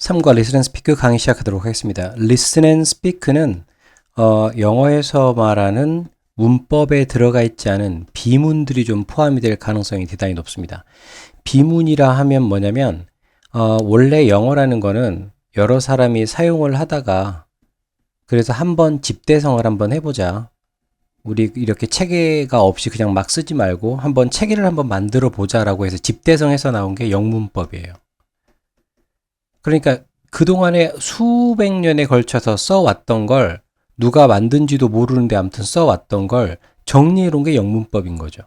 3과 Listen and Speak 강의 시작하도록 하겠습니다. Listen and Speak는 영어에서 말하는 문법에 들어가 있지 않은 비문들이 좀 포함이 될 가능성이 대단히 높습니다. 비문이라 하면 뭐냐면 원래 영어라는 거는 여러 사람이 사용을 하다가 그래서 한번 집대성을 한번 해보자. 우리 이렇게 체계가 없이 그냥 막 쓰지 말고 한번 체계를 한번 만들어 보자라고 해서 집대성해서 나온 게 영문법이에요. 그러니까 그동안에 수백 년에 걸쳐서 써왔던 걸 누가 만든지도 모르는데 아무튼 써왔던 걸 정리해 놓은 게 영문법인 거죠.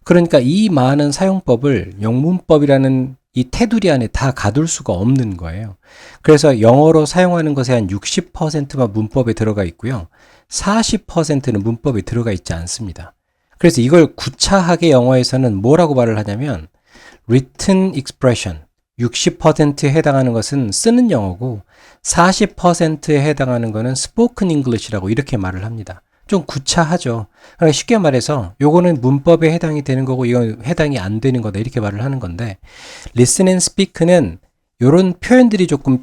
그러니까 이 많은 사용법을 영문법이라는 이 테두리 안에 다 가둘 수가 없는 거예요. 그래서 영어로 사용하는 것의 한 60%만 문법에 들어가 있고요. 40%는 문법에 들어가 있지 않습니다. 그래서 이걸 구차하게 영어에서는 뭐라고 말을 하냐면 written expression 60%에 해당하는 것은 쓰는 영어고 40%에 해당하는 것은 spoken English라고 이렇게 말을 합니다. 좀 구차하죠. 그러니까 쉽게 말해서 요거는 문법에 해당이 되는 거고 이건 해당이 안 되는 거다 이렇게 말을 하는 건데 listen and speak는 요런 표현들이 조금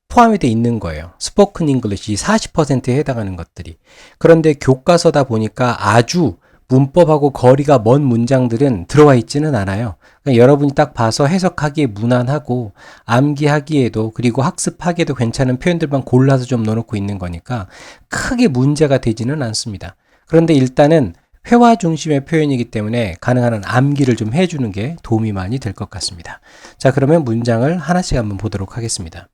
포함이 돼 있는 거예요. spoken English 40%에 해당하는 것들이. 그런데 교과서다 보니까 아주 문법하고 거리가 먼 문장들은 들어와 있지는 않아요. 그러니까 여러분이 딱 봐서 해석하기에 무난하고 암기하기에도 그리고 학습하기에도 괜찮은 표현들만 골라서 좀 넣어놓고 있는 거니까 크게 문제가 되지는 않습니다. 그런데 일단은 회화 중심의 표현이기 때문에 가능한 한 암기를 좀 해주는 게 도움이 많이 될 것 같습니다. 자, 그러면 문장을 하나씩 한번 보도록 하겠습니다.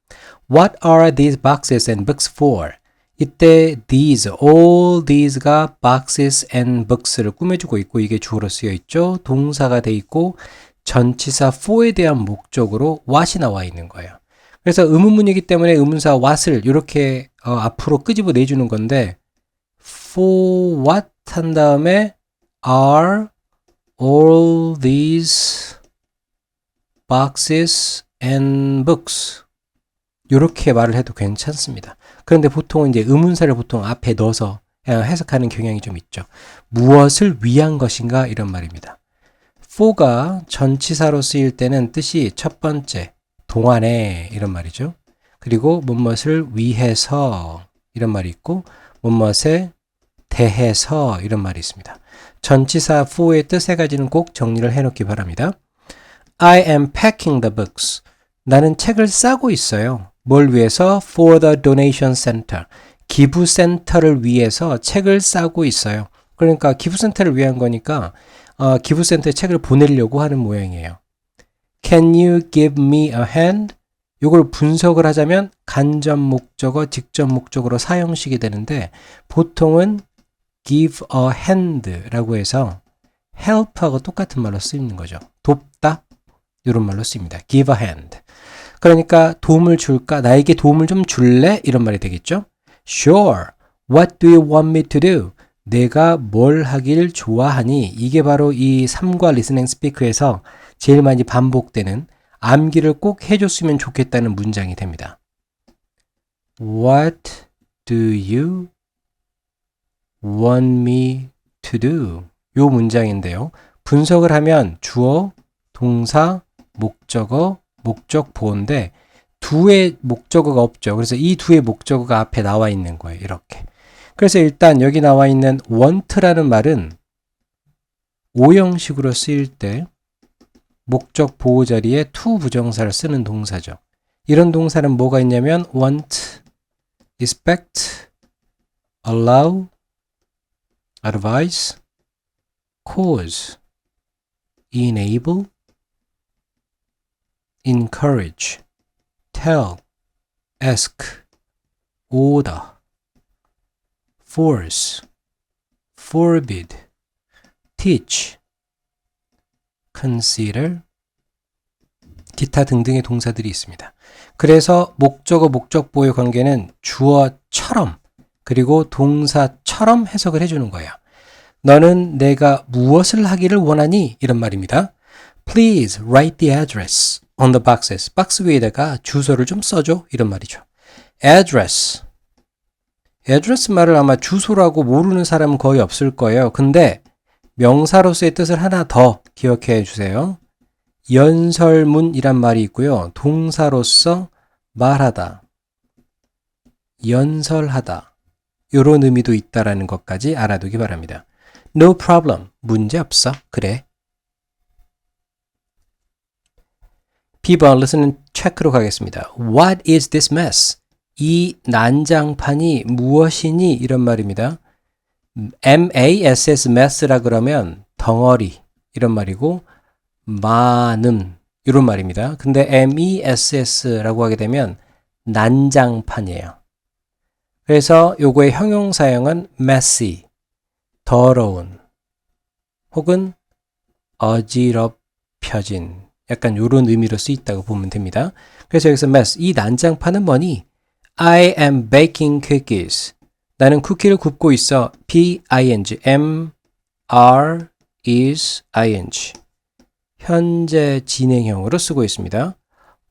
What are these boxes and books for? 이때 these, all these가 boxes and books를 꾸며주고 있고 이게 주어로 쓰여 있죠. 동사가 돼 있고 전치사 for에 대한 목적으로 what이 나와 있는 거예요. 그래서 의문문이기 때문에 의문사 what을 이렇게 앞으로 끄집어 내주는 건데 for what 한 다음에 are all these boxes and books 이렇게 말을 해도 괜찮습니다. 그런데 보통은 이제 의문사를 보통 앞에 넣어서 해석하는 경향이 좀 있죠. 무엇을 위한 것인가 이런 말입니다. for가 전치사로 쓰일 때는 뜻이 첫 번째, 동안에 이런 말이죠. 그리고 무엇을 위해서 이런 말이 있고 무엇에 대해서 이런 말이 있습니다. 전치사 for의 뜻 세 가지는 꼭 정리를 해놓기 바랍니다. I am packing the books. 나는 책을 싸고 있어요. 뭘 위해서? For the donation center. 기부센터를 위해서 책을 싸고 있어요. 그러니까 기부센터를 위한 거니까 기부센터에 책을 보내려고 하는 모양이에요. Can you give me a hand? 이걸 분석을 하자면 간접 목적어, 직접 목적어로 사형식이 되는데 보통은 give a hand라고 해서 help하고 똑같은 말로 쓰이는 거죠. 돕다 이런 말로 쓰입니다. give a hand. 그러니까 도움을 줄까? 나에게 도움을 좀 줄래? 이런 말이 되겠죠. Sure. What do you want me to do? 내가 뭘 하길 좋아하니? 이게 바로 이 3과 Listen and Speak에서 제일 많이 반복되는 암기를 꼭 해줬으면 좋겠다는 문장이 됩니다. What do you want me to do? 요 문장인데요. 분석을 하면 주어, 동사, 목적어, 목적보인데 두의 목적어가 없죠. 그래서 이 두의 목적어가 앞에 나와 있는 거예요. 이렇게. 그래서 일단 여기 나와 있는 want라는 말은 오형식으로 쓰일 때 목적 보호 자리에 to 부정사를 쓰는 동사죠. 이런 동사는 뭐가 있냐면 want, expect, allow, advise, cause, enable, encourage, tell, ask, order, force, forbid, teach, consider, 기타 등등의 동사들이 있습니다. 그래서 목적어, 목적보호의 관계는 주어처럼 그리고 동사처럼 해석을 해주는 거예요. 너는 내가 무엇을 하기를 원하니? 이런 말입니다. Please write the address on the boxes. 박스 위에다가 주소를 좀 써줘. 이런 말이죠. address. address 말을 아마 주소라고 모르는 사람은 거의 없을 거예요. 근데 명사로서의 뜻을 하나 더 기억해 주세요. 연설문이란 말이 있고요. 동사로서 말하다, 연설하다 이런 의미도 있다라는 것까지 알아두기 바랍니다. No problem, 문제 없어. 그래. B번 listen 체크로 가겠습니다. What is this mess? 이 난장판이 무엇이니? 이런 말입니다. M-A-S-S mess라 그러면 덩어리 이런 말이고 많음 이런 말입니다. 근데 M-E-S-S라고 하게 되면 난장판이에요. 그래서 요거의 형용사형은 messy, 더러운 혹은 어지럽혀진 약간 요런 의미로 쓰였다고 보면 됩니다. 그래서 여기서 mess, 이 난장판은 뭐니? I am baking cookies. 나는 쿠키를 굽고 있어. P-I-N-G, M-R is I-N-G. 현재 진행형으로 쓰고 있습니다.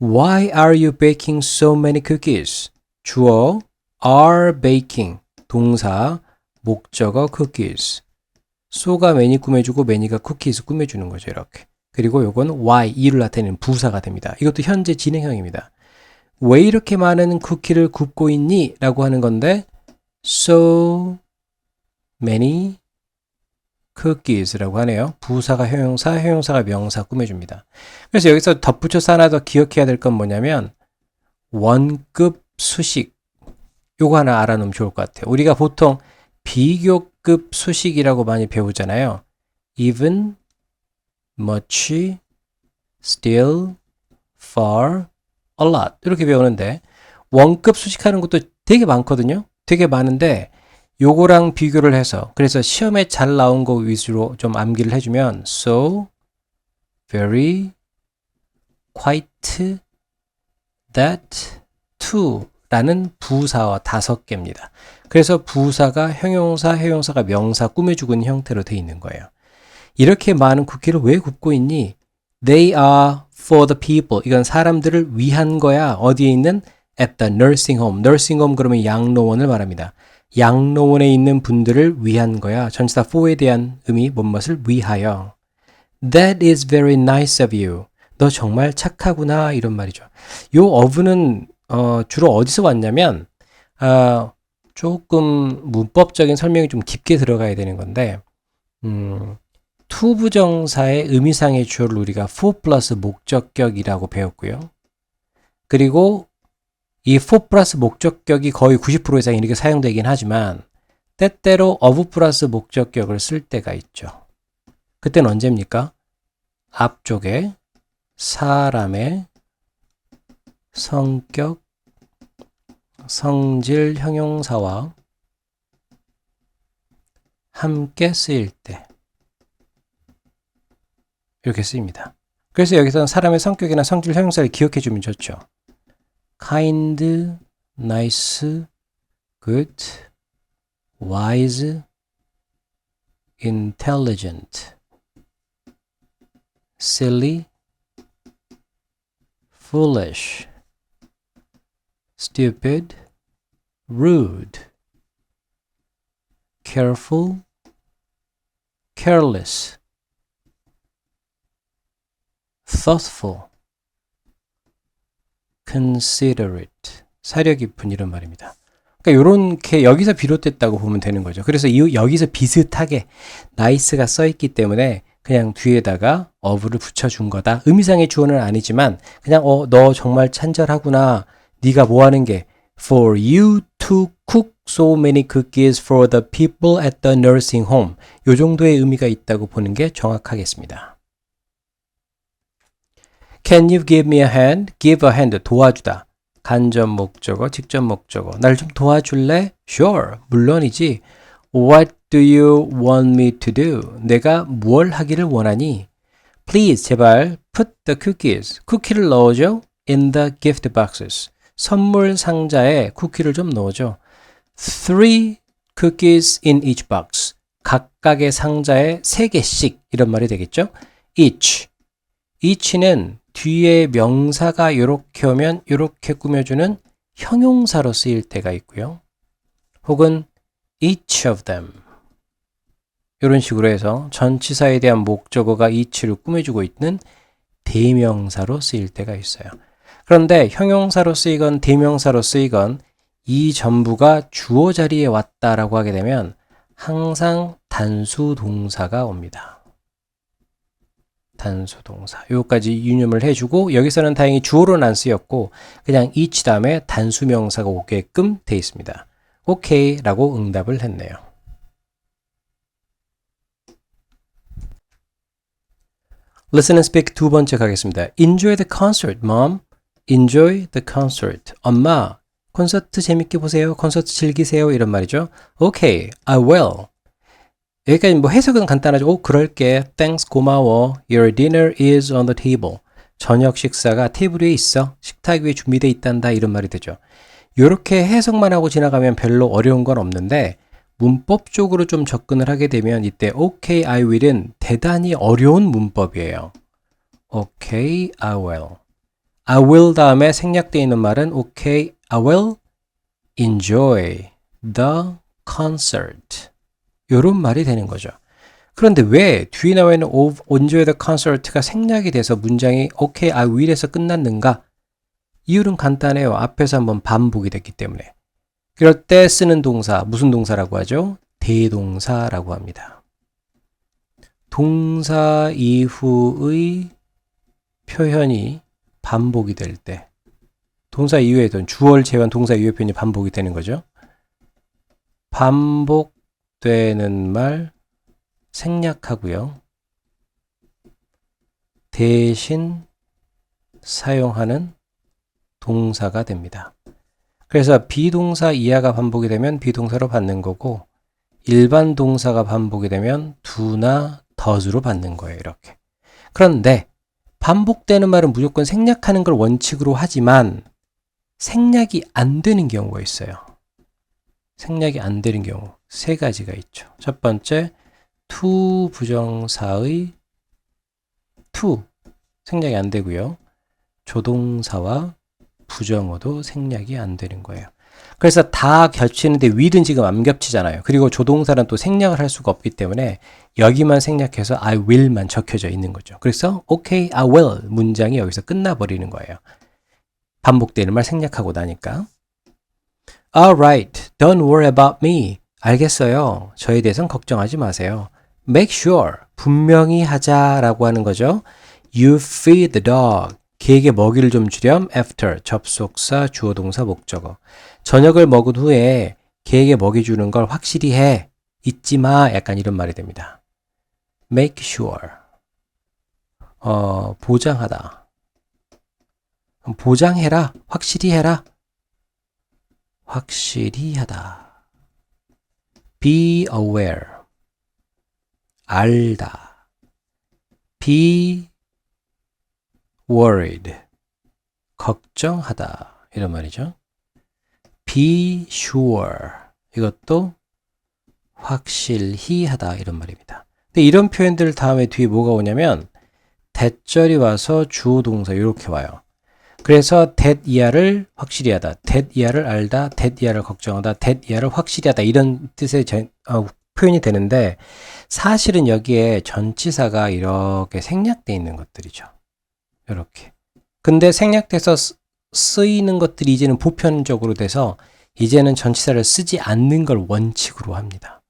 Why are you baking so many cookies? 주어 are baking, 동사, 목적어 cookies. so가 매니 꾸며주고 매니가 cookies 꾸며주는 거죠. 이렇게. 그리고 요건 why, 이를 나타내는 부사가 됩니다. 이것도 현재 진행형입니다. 왜 이렇게 많은 쿠키를 굽고 있니? 라고 하는 건데 so many cookies라고 하네요. 부사가 형용사, 형용사가 명사 꾸며줍니다. 그래서 여기서 덧붙여서 하나 더 기억해야 될 건 뭐냐면 원급 수식 요거 하나 알아놓으면 좋을 것 같아요. 우리가 보통 비교급 수식이라고 많이 배우잖아요. even, much, still, far, a lot 이렇게 배우는데 원급 수식하는 것도 되게 많거든요. 되게 많은데 요거랑 비교를 해서 그래서 시험에 잘 나온 거 위주로 좀 암기를 해주면 so, very, quite, that, to 라는 부사어 5개입니다. 그래서 부사가 형용사, 형용사가 명사 꾸며주고 있는 형태로 되어 있는 거예요. 이렇게 많은 쿠키를 왜 굽고 있니? They are for the people. 이건 사람들을 위한 거야. 어디에 있는? At the nursing home. nursing home 그러면 양로원을 말합니다. 양로원에 있는 분들을 위한 거야. 전치사 for에 대한 의미, 뭔것을 위하여. That is very nice of you. 너 정말 착하구나. 이런 말이죠. 요 of는 주로 어디서 왔냐면 조금 문법적인 설명이 좀 깊게 들어가야 되는 건데 투부정사의 의미상의 주어를 우리가 for 플러스 목적격이라고 배웠고요. 그리고 이 for 플러스 목적격이 거의 90% 이상 이렇게 사용되긴 하지만 때때로 of 플러스 목적격을 쓸 때가 있죠. 그때는 언제입니까? 앞쪽에 사람의 성격, 성질, 형용사와 함께 쓰일 때 이렇게 쓰입니다. 그래서 여기서는 사람의 성격이나 성질, 형용사를 기억해 주면 좋죠. kind, nice, good, wise, intelligent, silly, foolish, stupid, rude, careful, careless, thoughtful, considerate, 사려 깊은 이런 말입니다. 그러니까 이렇게 여기서 비롯됐다고 보면 되는 거죠. 그래서 여기서 비슷하게 nice가 써있기 때문에 그냥 뒤에다가 of를 붙여준 거다. 의미상의 주어는 아니지만 그냥 너 정말 친절하구나. 네가 뭐 하는 게 For you to cook so many cookies for the people at the nursing home. 요 정도의 의미가 있다고 보는 게 정확하겠습니다. Can you give me a hand? Give a hand. 도와주다. 간접 목적어, 직접 목적어. 날 좀 도와줄래? Sure. 물론이지. What do you want me to do? 내가 뭘 하기를 원하니? Please, 제발 put the cookies. 쿠키를 넣어줘. In the gift boxes. 선물 상자에 쿠키를 좀 넣어줘. 3 cookies in each box. 각각의 상자에 3개씩 이런 말이 되겠죠? Each. each는 뒤에 명사가 이렇게 오면 이렇게 꾸며주는 형용사로 쓰일 때가 있고요. 혹은 each of them. 이런 식으로 해서 전치사에 대한 목적어가 each를 꾸며주고 있는 대명사로 쓰일 때가 있어요. 그런데 형용사로 쓰이건 대명사로 쓰이건 이 전부가 주어 자리에 왔다라고 하게 되면 항상 단수 동사가 옵니다. 단수 동사. 요거까지 유념을 해주고 여기서는 다행히 주어로는 안 쓰였고 그냥 each 다음에 단수 명사가 오게끔 돼 있습니다. 오케이 라고 응답을 했네요. Listen and speak 두 번째 가겠습니다. Enjoy the concert, mom. Enjoy the concert. 엄마, 콘서트 재밌게 보세요. 콘서트 즐기세요. 이런 말이죠. Okay, I will. 여기까지 뭐 해석은 간단하죠. 오, 그럴게. Thanks, 고마워. Your dinner is on the table. 저녁 식사가 테이블 위에 있어. 식탁 위에 준비되어 있단다. 이런 말이 되죠. 이렇게 해석만 하고 지나가면 별로 어려운 건 없는데 문법적으로 좀 접근을 하게 되면 이때 Okay, I will은 대단히 어려운 문법이에요. Okay, I will. I will 다음에 생략되어 있는 말은 Okay, I will enjoy the concert. 이런 말이 되는 거죠. 그런데 왜 뒤에 나와 있는 enjoy the concert가 생략이 돼서 문장이 Okay, I will에서 끝났는가? 이유는 간단해요. 앞에서 한번 반복이 됐기 때문에. 그럴 때 쓰는 동사, 무슨 동사라고 하죠? 대동사라고 합니다. 동사 이후의 표현이 반복이 될 때, 동사 이후에든 주어를 제외한 동사 이후의 표현이 반복이 되는 거죠. 반복되는 말 생략하고요. 대신 사용하는 동사가 됩니다. 그래서 비동사 이하가 반복이 되면 비동사로 받는 거고 일반 동사가 반복이 되면 do나 does로 받는 거예요. 이렇게. 그런데 반복되는 말은 무조건 생략하는 걸 원칙으로 하지만 생략이 안 되는 경우가 있어요. 생략이 안 되는 경우 세 가지가 있죠. 첫 번째, to 부정사의 to 생략이 안 되고요. 조동사와 부정어도 생략이 안 되는 거예요. 그래서 다 겹치는데 will은 지금 안 겹치잖아요. 그리고 조동사는 또 생략을 할 수가 없기 때문에 여기만 생략해서 I will만 적혀져 있는 거죠. 그래서 okay, I will 문장이 여기서 끝나버리는 거예요. 반복되는 말 생략하고 나니까. Alright, don't worry about me. 알겠어요. 저에 대해서는 걱정하지 마세요. Make sure, 분명히 하자라고 하는 거죠. You feed the dog. 개에게 먹이를 좀 주렴. After, 접속사, 주어동사, 목적어. 저녁을 먹은 후에 개에게 먹이 주는 걸 확실히 해. 잊지 마. 약간 이런 말이 됩니다. Make sure. 보장하다. 보장해라. 확실히 해라. 확실히 하다. Be aware. 알다. Be worried. 걱정하다. 이런 말이죠. Be sure. 이것도 확실히 하다. 이런 말입니다. 근데 이런 표현들 다음에 뒤에 뭐가 오냐면 대절이 와서 주어 동사 이렇게 와요. 그래서 that 이하를 확실히 하다, that 이하를 알다, that 이하를 걱정하다, that 이하를 확실히 하다 이런 뜻의 표현이 되는데 사실은 여기에 전치사가 이렇게 생략되어 있는 것들이죠. 이렇게. 근데 생략돼서 쓰이는 것들이 이제는 보편적으로 돼서 이제는 전치사를 쓰지 않는 걸 원칙으로 합니다.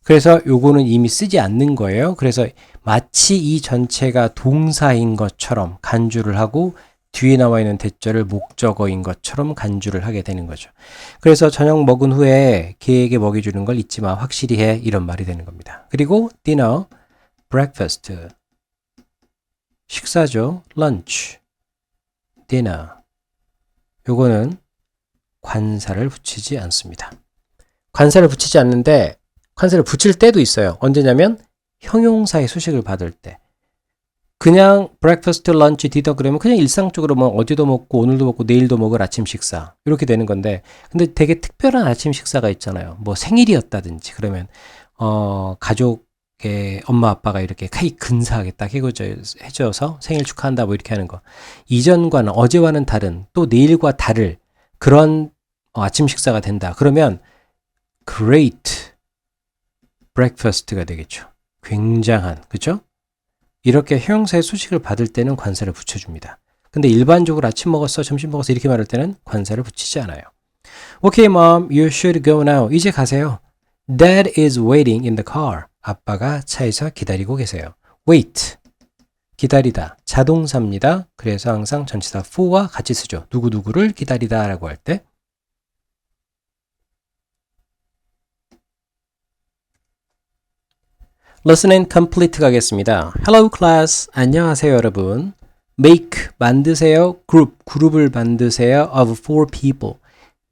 그래서 요거는 이미 쓰지 않는 거예요. 그래서 마치 이 전체가 동사인 것처럼 간주를 하고 뒤에 나와 있는 대절을 목적어인 것처럼 간주를 하게 되는 거죠. 그래서 저녁 먹은 후에 개에게 먹이 주는 걸 잊지 마. 확실히 해. 이런 말이 되는 겁니다. 그리고 dinner, breakfast. 식사죠. lunch, dinner. 요거는 관사를 붙이지 않습니다. 관사를 붙이지 않는데 관사를 붙일 때도 있어요. 언제냐면 형용사의 수식을 받을 때. 그냥 breakfast, lunch, dinner 그러면 그냥 일상적으로 뭐 어제도 먹고 오늘도 먹고 내일도 먹을 아침 식사 이렇게 되는 건데 근데 되게 특별한 아침 식사가 있잖아요. 뭐 생일이었다든지 그러면 가족의 엄마 아빠가 이렇게 케이크 근사하게 딱 해줘서 생일 축하한다 뭐 이렇게 하는 거. 이전과는 어제와는 다른 또 내일과 다를 그런 아침 식사가 된다. 그러면 great breakfast가 되겠죠. 굉장한, 그렇죠? 이렇게 형용사의 수식을 받을 때는 관사를 붙여줍니다. 근데 일반적으로 아침 먹었어, 점심 먹었어 이렇게 말할 때는 관사를 붙이지 않아요. Okay, mom, you should go now. 이제 가세요. Dad is waiting in the car. 아빠가 차에서 기다리고 계세요. Wait. 기다리다. 자동사입니다. 그래서 항상 전치사 for와 같이 쓰죠. 누구누구를 기다리다 라고 할 때. Listen and complete 가겠습니다. Hello class. 안녕하세요 여러분. Make. 만드세요. Group. 그룹을 만드세요. Of 4 people.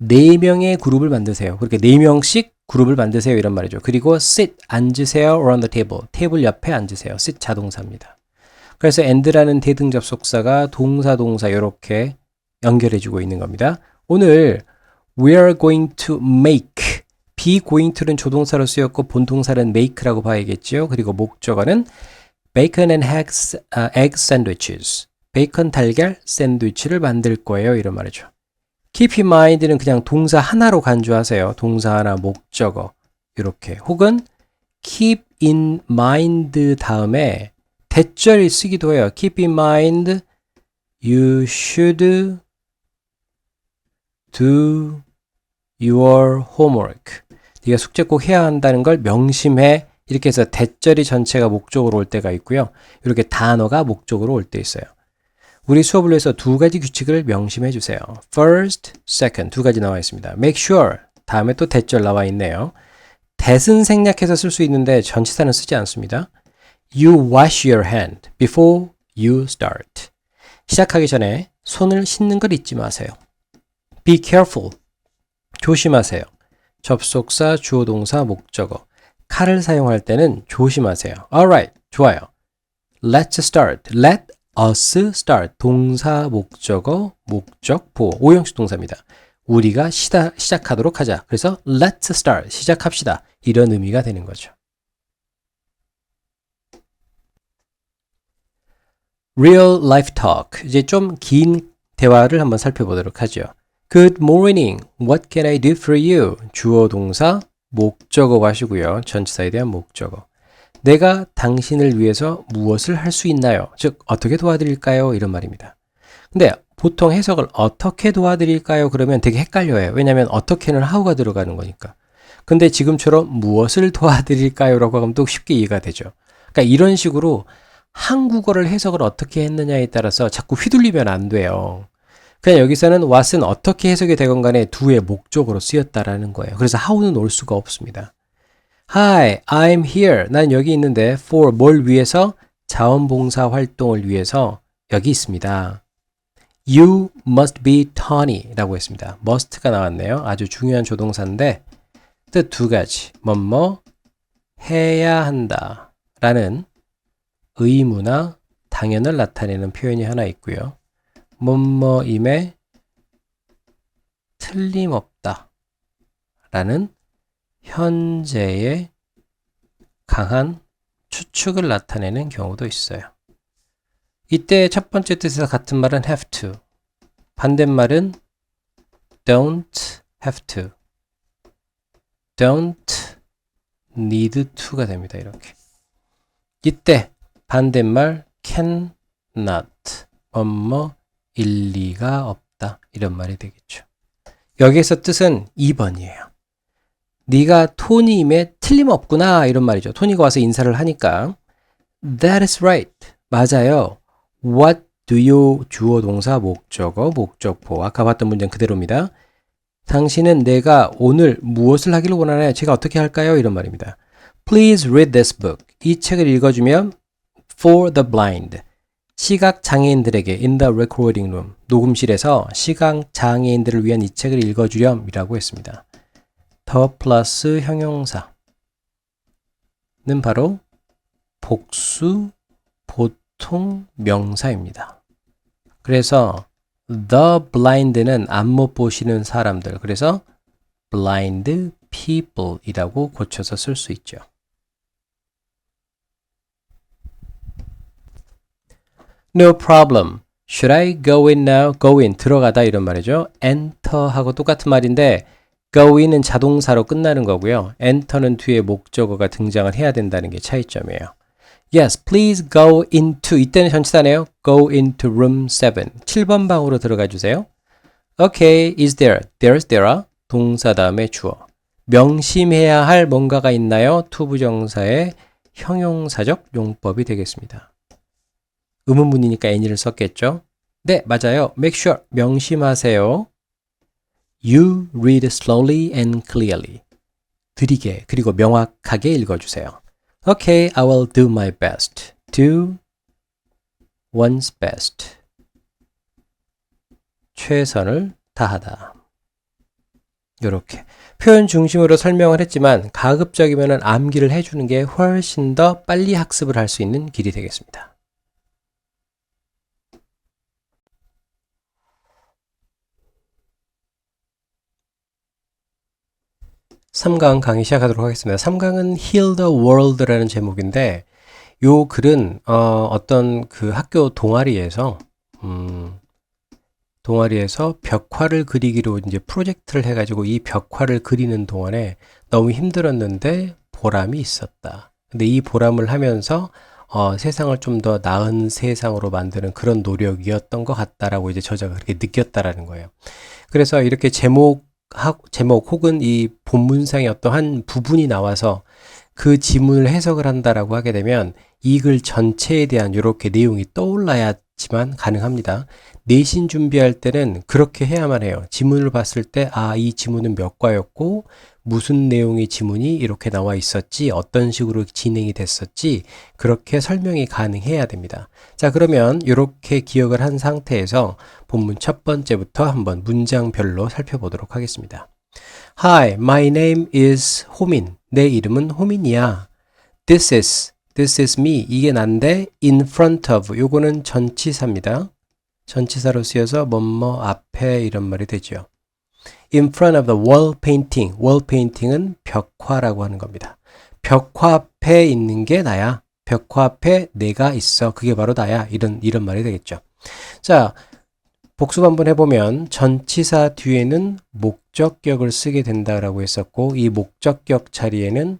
4명의 그룹을 만드세요. 그렇게 4명씩 그룹을 만드세요. 이런 말이죠. 그리고 sit. 앉으세요. Around the table. 테이블 옆에 앉으세요. sit 자동사입니다. 그래서 and라는 대등 접속사가 동사 이렇게 연결해주고 있는 겁니다. 오늘 we are going to make be going to는 조동사로 쓰였고 본동사는 make라고 봐야겠죠. 그리고 목적어는 bacon and egg sandwiches. 베이컨 달걀 샌드위치를 만들 거예요. 이런 말이죠. keep in mind는 그냥 동사 하나로 간주하세요. 동사 하나 목적어 이렇게 혹은 keep in mind 다음에 대절을 쓰기도 해요. Keep in mind, you should do your homework. 네가 숙제 꼭 해야 한다는 걸 명심해. 이렇게 해서 대절이 전체가 목적으로 올 때가 있고요. 이렇게 단어가 목적으로 올 때 있어요. 우리 수업을 위해서 2가지 규칙을 명심해 주세요. First, second 두 가지 나와 있습니다. Make sure 다음에 또 대절 나와 있네요. that은 생략해서 쓸 수 있는데 전치사는 쓰지 않습니다. You wash your hand before you start. 시작하기 전에 손을 씻는 걸 잊지 마세요. Be careful. 조심하세요. 접속사, 주어, 동사, 목적어. 칼을 사용할 때는 조심하세요. Alright, 좋아요. Let's start. Let us start. 동사, 목적어, 목적보. 5형식 동사입니다. 우리가 시작하도록 하자. 그래서 let's start. 시작합시다. 이런 의미가 되는 거죠. Real life talk. 이제 좀 긴 대화를 한번 살펴보도록 하죠. Good morning. What can I do for you? 주어 동사 목적어 하시고요. 전치사에 대한 목적어. 내가 당신을 위해서 무엇을 할 수 있나요? 즉 어떻게 도와드릴까요? 이런 말입니다. 근데 보통 해석을 어떻게 도와드릴까요? 그러면 되게 헷갈려요. 왜냐하면 어떻게는 how가 들어가는 거니까. 근데 지금처럼 무엇을 도와드릴까요? 라고 하면 또 쉽게 이해가 되죠. 그러니까 이런 식으로 한국어를 해석을 어떻게 했느냐에 따라서 자꾸 휘둘리면 안 돼요. 그냥 여기서는 what은 어떻게 해석이 되건 간에 do의 목적으로 쓰였다라는 거예요. 그래서 how는 올 수가 없습니다. Hi, I'm here. 난 여기 있는데 for 뭘 위해서? 자원봉사 활동을 위해서 여기 있습니다. You must be Tony 라고 했습니다. must가 나왔네요. 아주 중요한 조동사인데 뜻 2가지. 뭐뭐 해야 한다 라는 의무나 당연을 나타내는 표현이 하나 있고요. 뭐뭐임에 틀림없다 라는 현재의 강한 추측을 나타내는 경우도 있어요. 이때 첫 번째 뜻에서 같은 말은 have to, 반대말은 don't have to, don't need to가 됩니다. 이렇게. 이때 반대말 cannot, 뭐뭐 일리가 없다 이런 말이 되겠죠. 여기에서 뜻은 2번이에요. 네가 토니임에 틀림없구나 이런 말이죠. 토니가 와서 인사를 하니까 That is right. 맞아요. What do you 주어 동사 목적어 목적보 아까 봤던 문장 그대로입니다. 당신은 내가 오늘 무엇을 하기를 원하나요? 제가 어떻게 할까요? 이런 말입니다. Please read this book. 이 책을 읽어주면 For the blind. 시각장애인들에게 in the recording room. 녹음실에서 시각장애인들을 위한 이 책을 읽어주렴 이라고 했습니다. 더 플러스 형용사는 바로 복수 보통 명사입니다. 그래서 the blind는 안 못 보시는 사람들. 그래서 blind people 이라고 고쳐서 쓸 수 있죠. No problem. Should I go in now? Go in. 들어가다 이런 말이죠. enter 하고 똑같은 말인데 go in은 자동사로 끝나는 거고요. enter는 뒤에 목적어가 등장을 해야 된다는 게 차이점이에요. Yes, please go into. 이때는 전치사네요. Go into room 7. 7번 방으로 들어가 주세요. Okay, is there? There's 동사 다음에 주어. 명심해야 할 뭔가가 있나요? 투부정사의 형용사적 용법이 되겠습니다. 의문문이니까 any를 썼겠죠? 네, 맞아요. Make sure. 명심하세요. You read slowly and clearly. 느리게 그리고 명확하게 읽어주세요. Okay, I will do my best. Do one's best. 최선을 다하다. 이렇게 표현 중심으로 설명을 했지만 가급적이면 암기를 해주는 게 훨씬 더 빨리 학습을 할 수 있는 길이 되겠습니다. 3강 강의 시작하도록 하겠습니다. 3강은 Heal the World라는 제목인데 요 글은 어떤 그 학교 동아리에서 벽화를 그리기로 이제 프로젝트를 해가지고 이 벽화를 그리는 동안에 너무 힘들었는데 보람이 있었다. 근데 이 보람을 하면서 세상을 좀 더 나은 세상으로 만드는 그런 노력이었던 것 같다라고 이제 저자가 그렇게 느꼈다라는 거예요. 그래서 이렇게 제목 혹은 이 본문상의 어떠한 부분이 나와서 그 지문을 해석을 한다라고 하게 되면 이 글 전체에 대한 이렇게 내용이 떠올라야지만 가능합니다. 내신 준비할 때는 그렇게 해야만 해요. 지문을 봤을 때 이 지문은 몇 과였고 무슨 내용의 지문이 이렇게 나와 있었지, 어떤 식으로 진행이 됐었지, 그렇게 설명이 가능해야 됩니다. 자, 그러면 이렇게 기억을 한 상태에서 본문 첫 번째부터 한번 문장별로 살펴보도록 하겠습니다. Hi, my name is 호민. 내 이름은 호민이야. This is me. 이게 난데 in front of. 요거는 전치사입니다. 전치사로 쓰여서 뭐뭐 앞에 이런 말이 되죠. In front of the wall painting. wall painting은 벽화라고 하는 겁니다. 벽화 앞에 있는 게 나야. 벽화 앞에 내가 있어. 그게 바로 나야. 이런 말이 되겠죠. 자, 복습 한번 해보면 전치사 뒤에는 목적격을 쓰게 된다라고 했었고 이 목적격 자리에는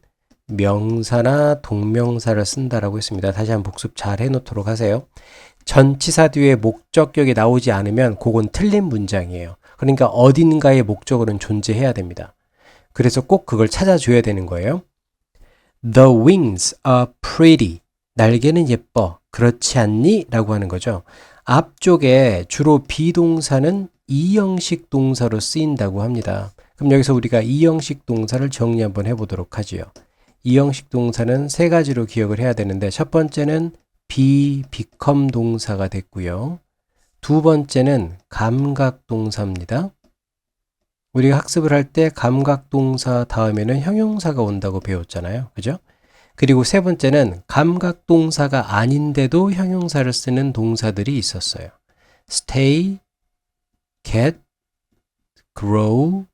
명사나 동명사를 쓴다라고 했습니다. 다시 한번 복습 잘 해놓도록 하세요. 전치사 뒤에 목적격이 나오지 않으면 그건 틀린 문장이에요. 그러니까 어딘가의 목적어는 존재해야 됩니다. 그래서 꼭 그걸 찾아줘야 되는 거예요. The wings are pretty. 날개는 예뻐. 그렇지 않니? 라고 하는 거죠. 앞쪽에 주로 비동사는 이형식 동사로 쓰인다고 합니다. 그럼 여기서 우리가 이형식 동사를 정리 한번 해보도록 하지요. 이형식 동사는 세 가지로 기억을 해야 되는데 첫 번째는 become 동사가 됐고요. 두 번째는 감각 동사입니다. 우리가 학습을 할 때 감각 동사 다음에는 형용사가 온다고 배웠잖아요. 그죠? 그리고 세 번째는 감각 동사가 아닌데도 형용사를 쓰는 동사들이 있었어요. stay, get, grow,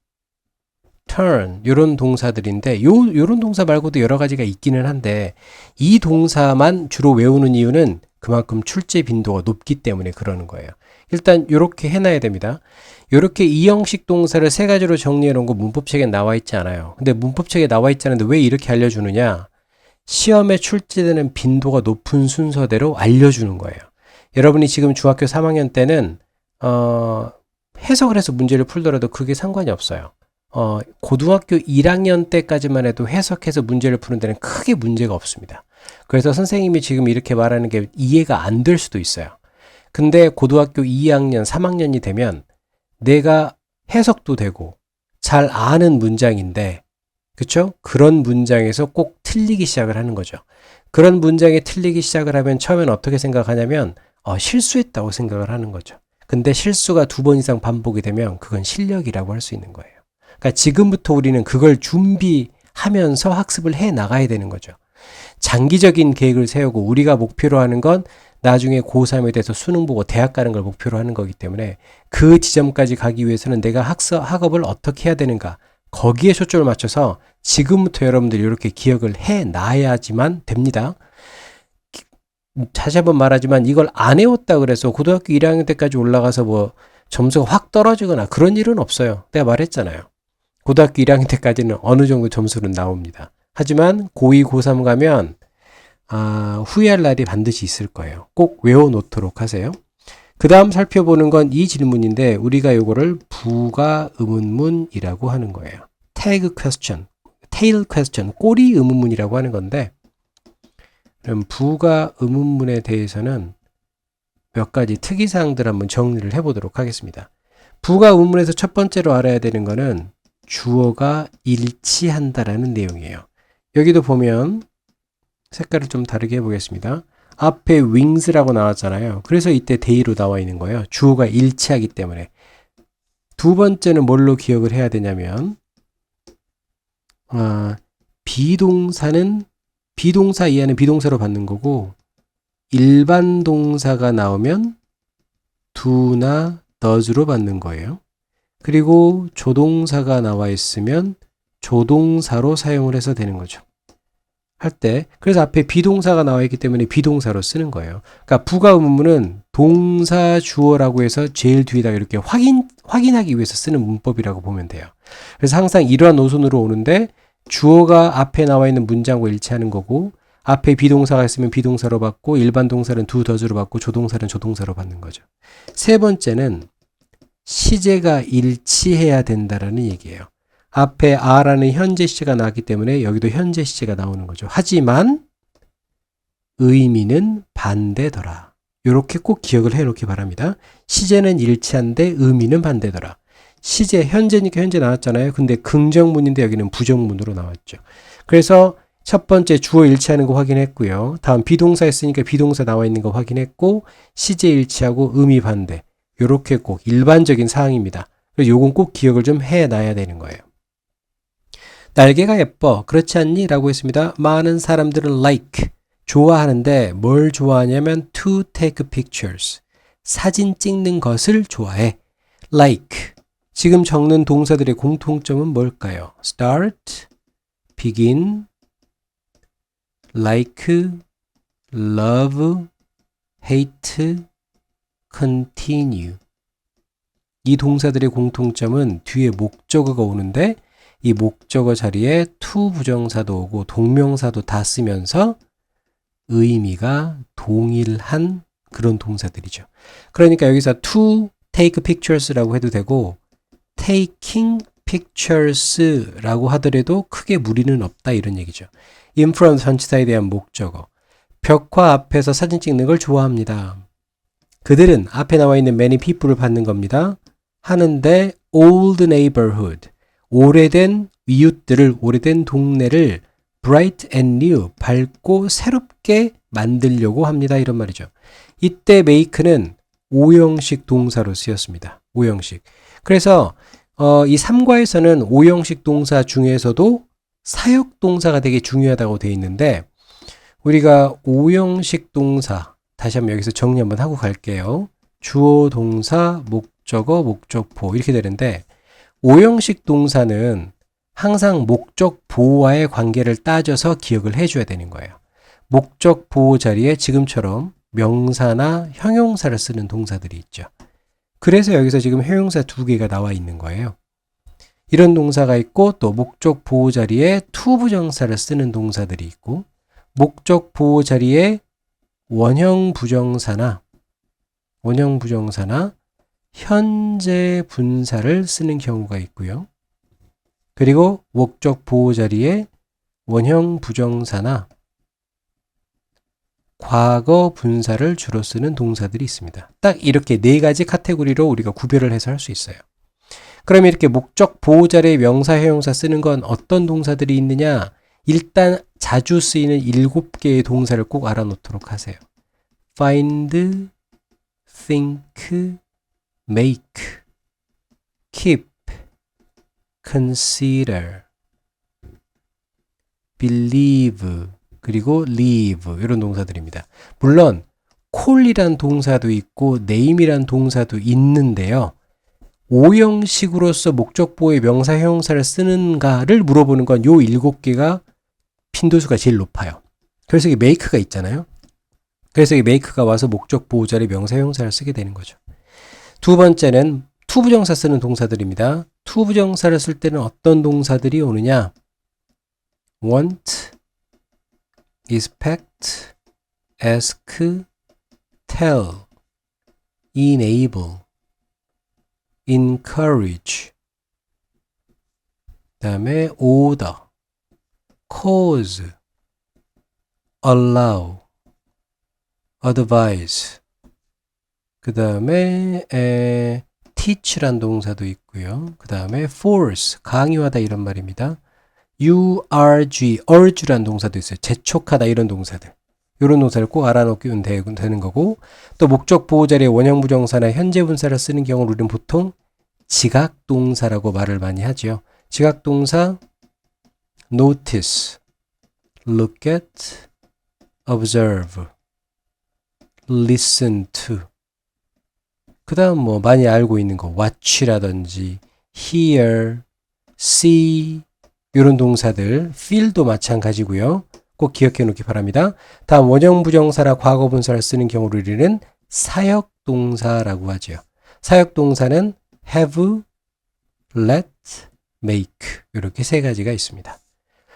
turn 이런 동사들인데 요런 동사 말고도 여러 가지가 있기는 한데 이 동사만 주로 외우는 이유는 그만큼 출제 빈도가 높기 때문에 그러는 거예요. 일단 이렇게 해놔야 됩니다. 이렇게 이형식 동사를 세 가지로 정리해 놓은 거 문법책에 나와 있지 않아요. 근데 문법책에 나와 있지 않은데 왜 이렇게 알려주느냐? 시험에 출제되는 빈도가 높은 순서대로 알려주는 거예요. 여러분이 지금 중학교 3학년 때는 해석을 해서 문제를 풀더라도 그게 상관이 없어요. 고등학교 1학년 때까지만 해도 해석해서 문제를 푸는 데는 크게 문제가 없습니다. 그래서 선생님이 지금 이렇게 말하는 게 이해가 안 될 수도 있어요. 근데 고등학교 2학년, 3학년이 되면 내가 해석도 되고 잘 아는 문장인데 그쵸? 그런 문장에서 꼭 틀리기 시작을 하는 거죠. 그런 문장에 틀리기 시작을 하면 처음엔 어떻게 생각하냐면 실수했다고 생각을 하는 거죠. 근데 실수가 2번 이상 반복이 되면 그건 실력이라고 할 수 있는 거예요. 그러니까 지금부터 우리는 그걸 준비하면서 학습을 해 나가야 되는 거죠. 장기적인 계획을 세우고 우리가 목표로 하는 건 나중에 고3에 대해서 수능 보고 대학 가는 걸 목표로 하는 거기 때문에 그 지점까지 가기 위해서는 내가 학업을 어떻게 해야 되는가 거기에 초점을 맞춰서 지금부터 여러분들이 이렇게 기억을 해놔야지만 됩니다. 다시 한번 말하지만 이걸 안 해왔다 그래서 고등학교 1학년 때까지 올라가서 뭐 점수가 확 떨어지거나 그런 일은 없어요. 내가 말했잖아요. 고등학교 1학년 때까지는 어느 정도 점수는 나옵니다. 하지만 고2, 고3 가면 후회할 날이 반드시 있을 거예요. 꼭 외워놓도록 하세요. 그 다음 살펴보는 건 이 질문인데 우리가 요거를 부가 의문문이라고 하는 거예요. tag question, tail question, 꼬리 의문문이라고 하는 건데 그럼 부가 의문문에 대해서는 몇 가지 특이사항들 한번 정리를 해보도록 하겠습니다. 부가 의문문에서 첫 번째로 알아야 되는 거는 주어가 일치한다라는 내용이에요. 여기도 보면 색깔을 좀 다르게 해보겠습니다. 앞에 wings라고 나왔잖아요. 그래서 이때 day로 나와 있는 거예요. 주어가 일치하기 때문에. 두 번째는 뭘로 기억을 해야 되냐면 비동사는 비동사 이하는 비동사로 받는 거고 일반 동사가 나오면 do나 does로 받는 거예요. 그리고 조동사가 나와 있으면 조동사로 사용을 해서 되는 거죠. 할 때 그래서 앞에 비동사가 나와 있기 때문에 비동사로 쓰는 거예요. 그러니까 부가 의문문은 동사 주어라고 해서 제일 뒤에다 이렇게 확인하기 위해서 쓰는 문법이라고 보면 돼요. 그래서 항상 이러한 노선으로 오는데 주어가 앞에 나와 있는 문장과 일치하는 거고 앞에 비동사가 있으면 비동사로 받고 일반 동사는 do, does로 받고 조동사는 조동사로 받는 거죠. 세 번째는 시제가 일치해야 된다라는 얘기예요. 앞에 are라는 현재 시제가 나왔기 때문에 여기도 현재 시제가 나오는 거죠. 하지만 의미는 반대더라. 이렇게 꼭 기억을 해놓기 바랍니다. 시제는 일치한데 의미는 반대더라. 시제, 현재니까 현재 나왔잖아요. 근데 긍정문인데 여기는 부정문으로 나왔죠. 그래서 첫 번째 주어 일치하는 거 확인했고요. 다음 비동사 했으니까 비동사 나와 있는 거 확인했고 시제 일치하고 의미 반대. 이렇게 꼭 일반적인 사항입니다. 그래서 요건 꼭 기억을 좀 해놔야 되는 거예요. 날개가 예뻐. 그렇지 않니? 라고 했습니다. 많은 사람들은 like, 좋아하는데 뭘 좋아하냐면 to take pictures, 사진 찍는 것을 좋아해. like, 지금 적는 동사들의 공통점은 뭘까요? start, begin, like, love, hate, continue. 이 동사들의 공통점은 뒤에 목적어가 오는데 이 목적어 자리에 to 부정사도 오고 동명사도 다 쓰면서 의미가 동일한 그런 동사들이죠. 그러니까 여기서 to take pictures라고 해도 되고 taking pictures라고 하더라도 크게 무리는 없다 이런 얘기죠. in front 전치사에 대한 목적어. 벽화 앞에서 사진 찍는 걸 좋아합니다. 그들은 앞에 나와 있는 many people을 받는 겁니다. 하는데 old neighborhood, 오래된 이웃들을, 오래된 동네를 bright and new, 밝고 새롭게 만들려고 합니다. 이런 말이죠. 이때 make는 오형식 동사로 쓰였습니다. 오형식. 그래서 이 3과에서는 오형식 동사 중에서도 사역 동사가 되게 중요하다고 되어 있는데 우리가 오형식 동사 다시 한번 여기서 정리 한번 하고 갈게요. 주어, 동사, 목적어, 목적보 이렇게 되는데 오형식 동사는 항상 목적보와의 관계를 따져서 기억을 해줘야 되는 거예요. 목적보 자리에 지금처럼 명사나 형용사를 쓰는 동사들이 있죠. 그래서 여기서 지금 형용사 2개가 나와 있는 거예요. 이런 동사가 있고 또 목적보 자리에 to 부정사를 쓰는 동사들이 있고 목적보 자리에 원형 부정사나 현재 분사를 쓰는 경우가 있고요. 그리고 목적 보호 자리에 원형 부정사나 과거 분사를 주로 쓰는 동사들이 있습니다. 딱 이렇게 네 가지 카테고리로 우리가 구별을 해서 할 수 있어요. 그러면 이렇게 목적 보호 자리에 명사, 형용사 쓰는 건 어떤 동사들이 있느냐? 일단 자주 쓰이는 7개의 동사를 꼭 알아놓도록 하세요. find, think, make, keep, consider, believe, 그리고 leave 이런 동사들입니다. 물론 call이란 동사도 있고 name이란 동사도 있는데요. 오형식으로서 목적보호의 명사, 형용사를 쓰는가를 물어보는 건 요 7개가 빈도수가 제일 높아요. 그래서 이게 make가 있잖아요. 그래서 이 make가 와서 목적 보호 자리 명사, 형용사를 쓰게 되는 거죠. 두 번째는 to 부정사 쓰는 동사들입니다. to 부정사를 쓸 때는 어떤 동사들이 오느냐? want, expect, ask, tell, enable, encourage, 그 다음에 order, cause, allow, advise, 그 다음에 teach란 동사도 있고요. 그 다음에 force, 강요하다 이런 말입니다. urge란 동사도 있어요. 재촉하다 이런 동사들. 이런 동사를 꼭 알아놓으면 되는 거고, 또 목적 보호 자리에 원형 부정사나 현재 분사를 쓰는 경우를 우리는 보통 지각 동사라고 말을 많이 하죠. 지각 동사 notice, look at, observe, listen to. 그 다음 뭐 많이 알고 있는 거 watch라든지 hear, see 이런 동사들, feel도 마찬가지고요. 꼭 기억해 놓기 바랍니다. 다음 원형 부정사나 과거 분사를 쓰는 경우를 우리는 사역 동사라고 하죠. 사역 동사는 have, let, make 이렇게 세 가지가 있습니다.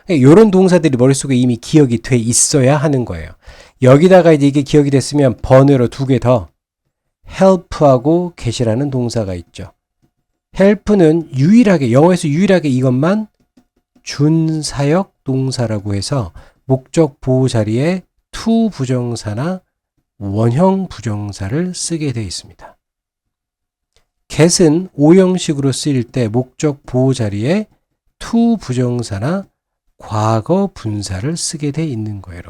이런 동사들이 머릿속에 이미 기억이 돼 있어야 하는 거예요. 여기다가 이게 기억이 됐으면 번외로 두 개 더 help하고 get이라는 동사가 있죠. help는 유일하게 영어에서 유일하게 이것만 준사역 동사라고 해서 목적 보호 자리에 to 부정사나 원형 부정사를 쓰게 되어 있습니다. get은 오형식으로 쓰일 때 목적 보호 자리에 to 부정사나 과거 분사를 쓰게 돼 있는 거예요.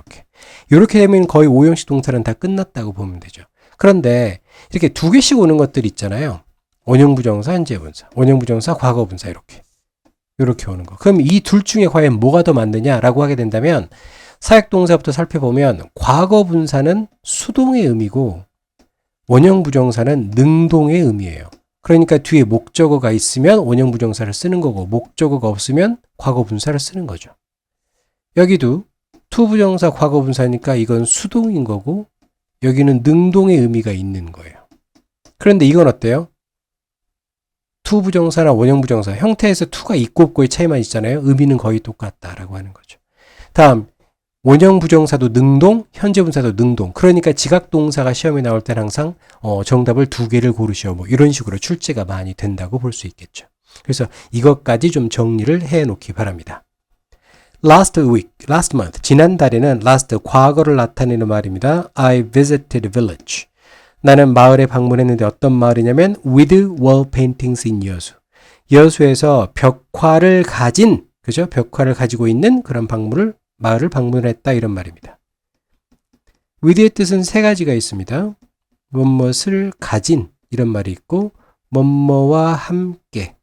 이렇게 되면 거의 오형식 동사는 다 끝났다고 보면 되죠. 그런데 이렇게 두 개씩 오는 것들 있잖아요. 원형 부정사, 현재 분사, 원형 부정사, 과거 분사 이렇게 오는 거. 그럼 이 둘 중에 과연 뭐가 더 맞느냐라고 하게 된다면 사역 동사부터 살펴보면 과거 분사는 수동의 의미고 원형 부정사는 능동의 의미예요. 그러니까 뒤에 목적어가 있으면 원형 부정사를 쓰는 거고 목적어가 없으면 과거 분사를 쓰는 거죠. 여기도 to 부정사 과거 분사니까 이건 수동인 거고 여기는 능동의 의미가 있는 거예요. 그런데 이건 어때요? to 부정사나 원형 부정사 형태에서 to가 있고 없고의 차이만 있잖아요. 의미는 거의 똑같다라고 하는 거죠. 다음 원형 부정사도 능동, 현재 분사도 능동. 그러니까 지각 동사가 시험에 나올 때는 항상 정답을 두 개를 고르시오. 뭐 이런 식으로 출제가 많이 된다고 볼 수 있겠죠. 그래서 이것까지 좀 정리를 해 놓기 바랍니다. Last week, last month, 지난달에는 last 과거를 나타내는 말입니다. I visited village. 나는 마을에 방문했는데 어떤 마을이냐면 with wall paintings in 여수. 여수에서 벽화를 가진, 그죠? 벽화를 가지고 있는 그런 마을을 방문했다 이런 말입니다. with의 뜻은 세 가지가 있습니다. 무엇을 가진 이런 말이 있고 뭐뭐와 함께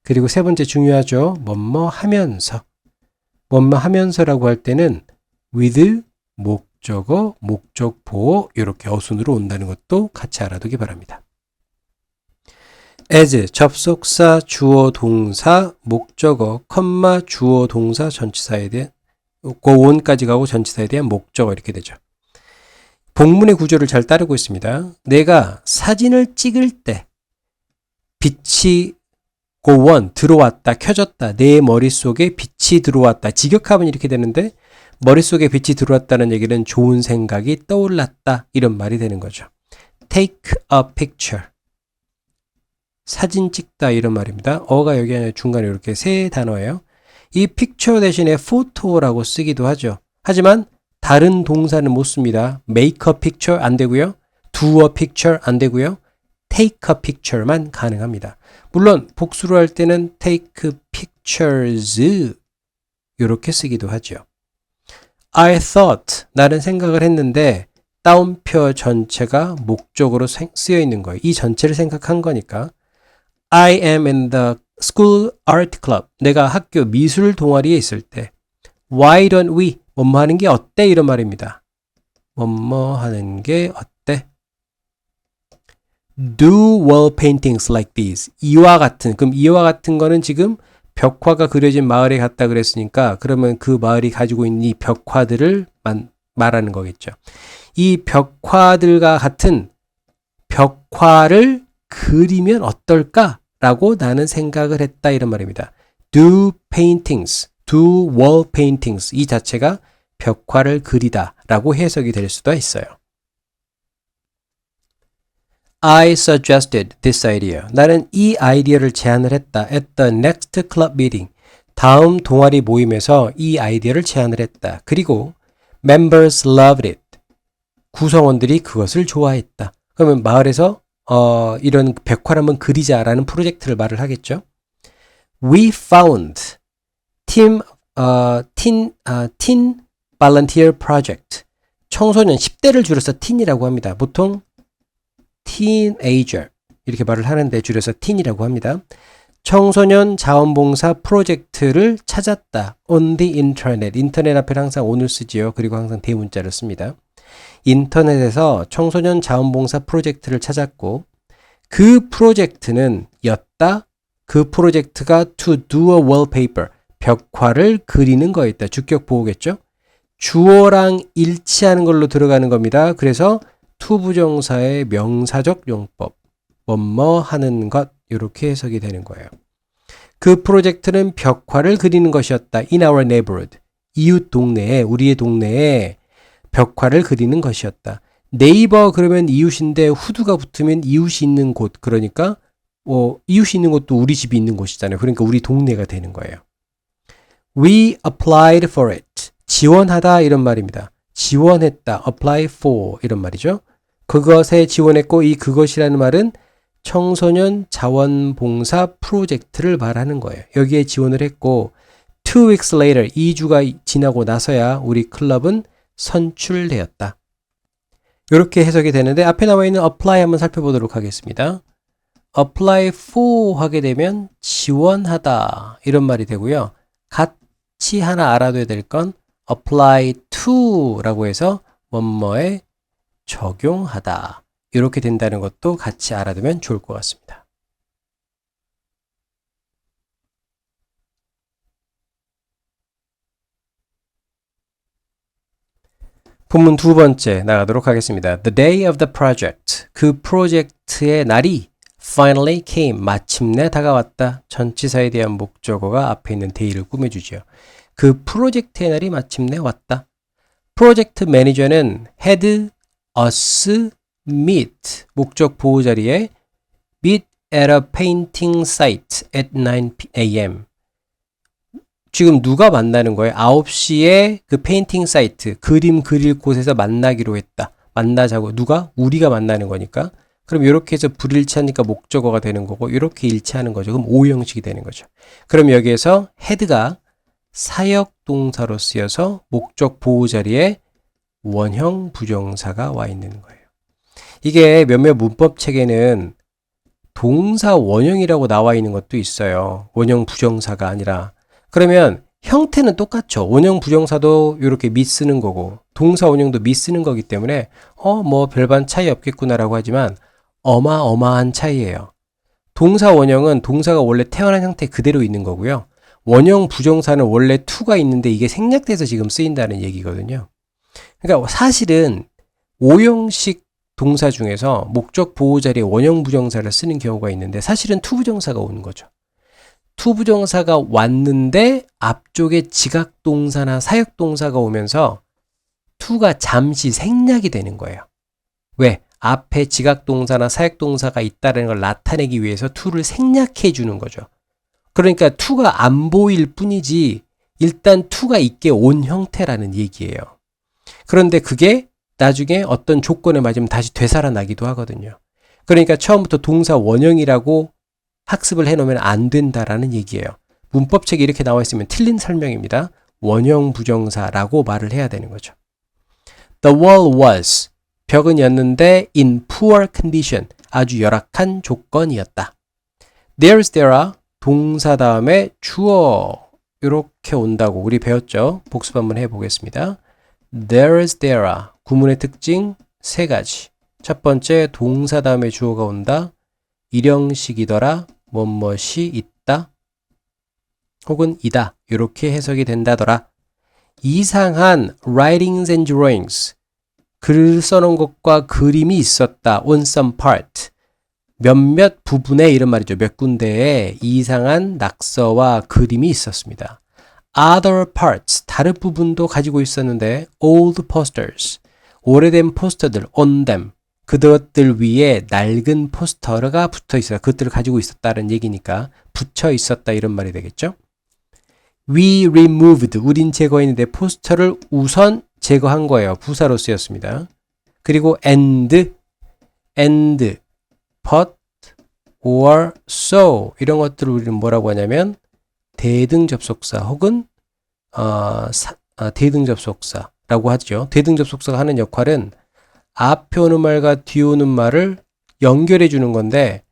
그리고 세 번째 중요하죠. 뭐뭐 하면서 뭐뭐 하면서라고 할 때는 with 목적어, 목적보호 이렇게 어순으로 온다는 것도 같이 알아두기 바랍니다. as 접속사, 주어, 동사, 목적어, 컴마, 주어, 동사, 전치사에 대한 고원까지 가고 전치사에 대한 목적어 이렇게 되죠. 본문의 구조를 잘 따르고 있습니다. 내가 사진을 찍을 때 빛이 고원 들어왔다 켜졌다 내 머릿속에 빛이 들어왔다 직역하면 이렇게 되는데 머릿속에 빛이 들어왔다는 얘기는 좋은 생각이 떠올랐다 이런 말이 되는 거죠. take a picture 사진 찍다 이런 말입니다. 어가 여기 중간에 이렇게 세 단어예요. 이 picture 대신에 photo라고 쓰기도 하죠. 하지만 다른 동사는 못 씁니다. make a picture 안 되고요. do a picture 안 되고요. take a picture만 가능합니다. 물론 복수로 할 때는 take pictures 이렇게 쓰기도 하죠. I thought 나는 생각을 했는데 따옴표 전체가 목적으로 쓰여 있는 거예요. 이 전체를 생각한 거니까 I am in the school art club 내가 학교 미술 동아리에 있을 때 Why don't we 뭐뭐 하는 게 어때 이런 말입니다. 뭐뭐 하는 게 어때? Do wall paintings like these 이와 같은 그럼 이와 같은 거는 지금 벽화가 그려진 마을에 갔다 그랬으니까 그러면 그 마을이 가지고 있는 이 벽화들을 말하는 거겠죠. 이 벽화들과 같은 벽화를 그리면 어떨까라고 나는 생각을 했다 이런 말입니다. Do paintings, do wall paintings 이 자체가 벽화를 그리다 라고 해석이 될 수도 있어요. I suggested this idea. 나는 이 아이디어를 제안을 했다. At the next club meeting. 다음 동아리 모임에서 이 아이디어를 제안을 했다. 그리고 members loved it. 구성원들이 그것을 좋아했다. 그러면 마을에서 이런 벽화를 한번 그리자라는 프로젝트를 말을 하겠죠. We found teen volunteer project. 청소년 10대를 줄여서 teen이라고 합니다. 보통 teenager 이렇게 말을 하는데 줄여서 teen이라고 합니다. 청소년 자원봉사 프로젝트를 찾았다. on the internet. 인터넷 앞에 항상 on을 쓰지요. 그리고 항상 대문자를 씁니다. 인터넷에서 청소년 자원봉사 프로젝트를 찾았고 그 프로젝트는 였다. 그 프로젝트가 to do a wallpaper. 벽화를 그리는 거였다. 주격 보호겠죠? 주어랑 일치하는 걸로 들어가는 겁니다. 그래서 to 부정사의 명사적 용법. 뭐뭐 하는 것 이렇게 해석이 되는 거예요. 그 프로젝트는 벽화를 그리는 것이었다. In our neighborhood. 이웃 동네에 우리의 동네에 벽화를 그리는 것이었다. 네이버 그러면 이웃인데 후두가 붙으면 이웃이 있는 곳. 그러니까 이웃이 있는 곳도 우리 집이 있는 곳이잖아요. 그러니까 우리 동네가 되는 거예요. We applied for it. 지원하다 이런 말입니다. 지원했다. apply for 이런 말이죠. 그것에 지원했고 이 그것이라는 말은 청소년 자원봉사 프로젝트를 말하는 거예요. 여기에 지원을 했고 2 weeks later 2주가 지나고 나서야 우리 클럽은 선출되었다. 이렇게 해석이 되는데 앞에 나와 있는 apply 한번 살펴보도록 하겠습니다. apply for 하게 되면 지원하다 이런 말이 되고요. 같이 하나 알아둬야 될 건 apply to 라고 해서 뭐뭐에 적용하다. 이렇게 된다는 것도 같이 알아두면 좋을 것 같습니다. 본문 두 번째 나가도록 하겠습니다. The day of the project. 그 프로젝트의 날이 finally came. 마침내 다가왔다. 전치사에 대한 목적어가 앞에 있는 day를 꾸며주죠. 그 프로젝트의 날이 마침내 왔다. 프로젝트 매니저는 had us meet 목적 보호 자리에 meet at a painting site at 9 a.m. 지금 누가 만나는 거예요? 9시에 그 페인팅 사이트, 그림 그릴 곳에서 만나기로 했다. 만나자고. 누가? 우리가 만나는 거니까. 그럼 이렇게 해서 불일치하니까 목적어가 되는 거고 이렇게 일치하는 거죠. 그럼 오형식이 되는 거죠. 그럼 여기에서 head가 사역 동사로 쓰여서 목적 보호 자리에 원형 부정사가 와 있는 거예요. 이게 몇몇 문법 책에는 동사 원형이라고 나와 있는 것도 있어요. 원형 부정사가 아니라. 그러면 형태는 똑같죠. 원형 부정사도 이렇게 미 쓰는 거고 동사 원형도 미 쓰는 거기 때문에 뭐 별반 차이 없겠구나라고 하지만 어마어마한 차이예요. 동사 원형은 동사가 원래 태어난 형태 그대로 있는 거고요. 원형 부정사는 원래 to가 있는데 이게 생략돼서 지금 쓰인다는 얘기거든요. 그러니까 사실은 오형식 동사 중에서 목적 보호 자리에 원형 부정사를 쓰는 경우가 있는데 사실은 to 부정사가 오는 거죠. to 부정사가 왔는데 앞쪽에 지각 동사나 사역 동사가 오면서 to가 잠시 생략이 되는 거예요. 왜? 앞에 지각 동사나 사역 동사가 있다는 걸 나타내기 위해서 to를 생략해 주는 거죠. 그러니까 to가 안 보일 뿐이지 일단 to가 있게 온 형태라는 얘기예요. 그런데 그게 나중에 어떤 조건에 맞으면 다시 되살아나기도 하거든요. 그러니까 처음부터 동사 원형이라고 학습을 해놓으면 안 된다라는 얘기예요. 문법책에 이렇게 나와 있으면 틀린 설명입니다. 원형 부정사라고 말을 해야 되는 거죠. The wall was 벽은이었는데 in poor condition 아주 열악한 조건이었다. There's there are 동사 다음에 주어 이렇게 온다고 우리 배웠죠. 복습 한번 해보겠습니다. There's there are 구문의 특징 세 가지. 첫 번째 동사 다음에 주어가 온다. 일형식이더라. 뭐뭇이 있다. 혹은 이다. 이렇게 해석이 된다더라. 이상한 writings and drawings. 글 써놓은 것과 그림이 있었다. on some part. 몇몇 부분에 이런 말이죠. 몇 군데에 이상한 낙서와 그림이 있었습니다. other parts, 다른 부분도 가지고 있었는데 old posters, 오래된 포스터들 on them, 그것들 위에 낡은 포스터가 붙어 있어요. 그것들을 가지고 있었다는 얘기니까 붙여 있었다 이런 말이 되겠죠. We removed, 우린 제거했는데 포스터를 우선 제거한 거예요. 부사로 쓰였습니다. 그리고 and, but, or, so 이런 것들을 우리는 뭐라고 하냐면 대등접속사 혹은 대등접속사라고 하죠. 대등접속사가 하는 역할은 앞에 오는 말과 뒤에 오는 말을 연결해 주는 건데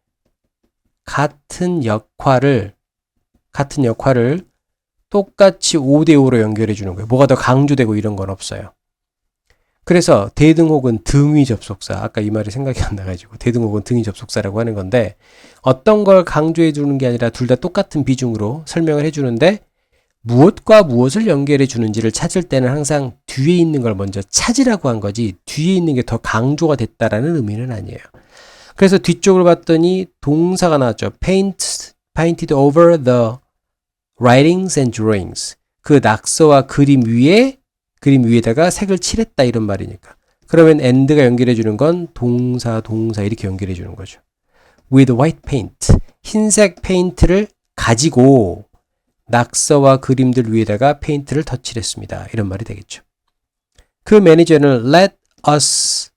같은 역할을 똑같이 5대5로 연결해 주는 거예요. 뭐가 더 강조되고 이런 건 없어요. 그래서 대등 혹은 등위 접속사, 아까 이 말이 생각이 안 나가지고 대등 혹은 등위 접속사라고 하는 건데 어떤 걸 강조해 주는 게 아니라 둘 다 똑같은 비중으로 설명을 해 주는데 무엇과 무엇을 연결해 주는지를 찾을 때는 항상 뒤에 있는 걸 먼저 찾으라고 한 거지 뒤에 있는 게 더 강조가 됐다라는 의미는 아니에요. 그래서 뒤쪽으로 봤더니 동사가 나왔죠. painted over the writings and drawings. 그 낙서와 그림 위에다가 색을 칠했다 이런 말이니까. 그러면 and가 연결해 주는 건 동사 이렇게 연결해 주는 거죠. with white paint. 흰색 페인트를 가지고 낙서와 그림들 위에다가 페인트를 덧칠했습니다. 이런 말이 되겠죠. 그 매니저는 let us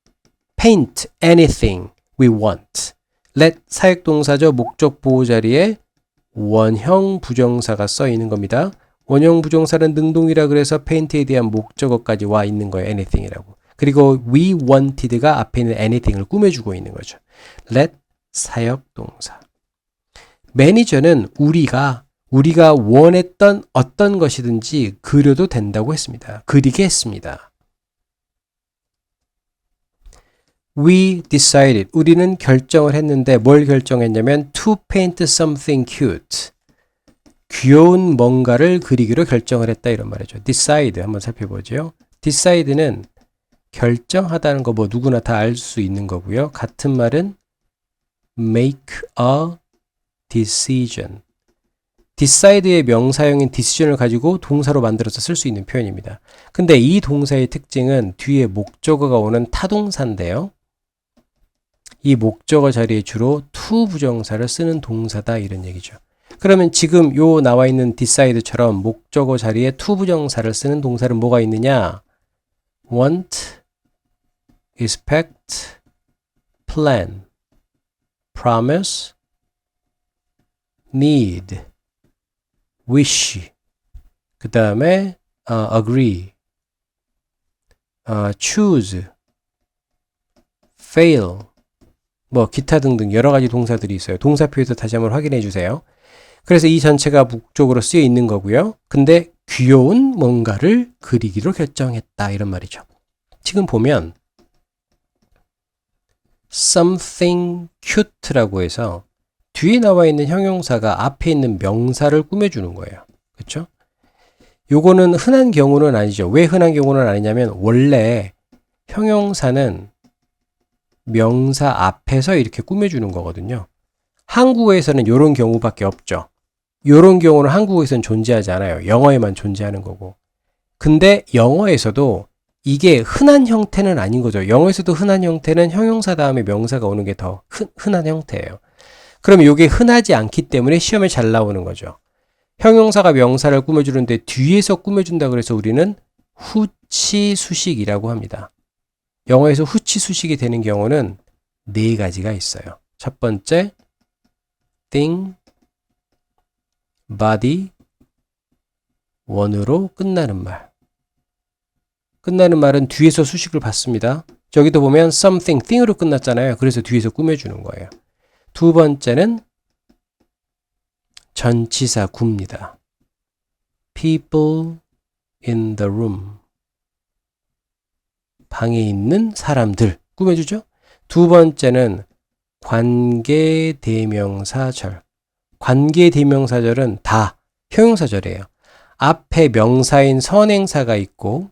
paint anything we want. let 사역동사죠. 목적 보호 자리에 원형 부정사가 써 있는 겁니다. 원형 부정사는 능동이라 그래서 paint에 대한 목적어까지 와 있는 거예요. anything이라고. 그리고 we wanted가 앞에 있는 anything을 꾸며주고 있는 거죠. let 사역동사. 매니저는 우리가 원했던 어떤 것이든지 그려도 된다고 했습니다. 그리게 했습니다. We decided. 우리는 결정을 했는데 뭘 결정했냐면 to paint something cute. 귀여운 뭔가를 그리기로 결정을 했다 이런 말이죠. decide 한번 살펴보죠. decide는 결정하다는 거 뭐 누구나 다 알 수 있는 거고요. 같은 말은 make a decision. decide의 명사형인 decision을 가지고 동사로 만들어서 쓸 수 있는 표현입니다. 근데 이 동사의 특징은 뒤에 목적어가 오는 타동사인데요. 이 목적어 자리에 주로 to 부정사를 쓰는 동사다 이런 얘기죠. 그러면 지금 요 나와 있는 decide처럼 목적어 자리에 to 부정사를 쓰는 동사는 뭐가 있느냐? want, expect, plan, promise, need, wish, 그 다음에 agree, choose, fail, 뭐 기타 등등 여러 가지 동사들이 있어요. 동사표에서 다시 한번 확인해 주세요. 그래서 이 전체가 목적으로 쓰여 있는 거고요. 근데 귀여운 뭔가를 그리기로 결정했다 이런 말이죠. 지금 보면 something cute라고 해서 뒤에 나와 있는 형용사가 앞에 있는 명사를 꾸며주는 거예요. 그렇죠? 요거는 흔한 경우는 아니죠. 왜 흔한 경우는 아니냐면 원래 형용사는 명사 앞에서 이렇게 꾸며주는 거거든요. 한국어에서는 이런 경우밖에 없죠. 이런 경우는 한국어에서는 존재하지 않아요. 영어에만 존재하는 거고. 근데 영어에서도 이게 흔한 형태는 아닌 거죠. 영어에서도 흔한 형태는 형용사 다음에 명사가 오는 게 더 흔한 형태예요. 그럼 이게 흔하지 않기 때문에 시험에 잘 나오는 거죠. 형용사가 명사를 꾸며주는데 뒤에서 꾸며준다 그래서 우리는 후치수식이라고 합니다. 영어에서 후치수식이 되는 경우는 네 가지가 있어요. 첫 번째, thing, body, 원으로 끝나는 말. 끝나는 말은 뒤에서 수식을 받습니다. 저기도 보면 something, thing으로 끝났잖아요. 그래서 뒤에서 꾸며주는 거예요. 두 번째는 전치사 구입니다. people in the room. 방에 있는 사람들 꾸며주죠. 두 번째는 관계대명사절. 관계대명사절은 다 형용사절이에요. 앞에 명사인 선행사가 있고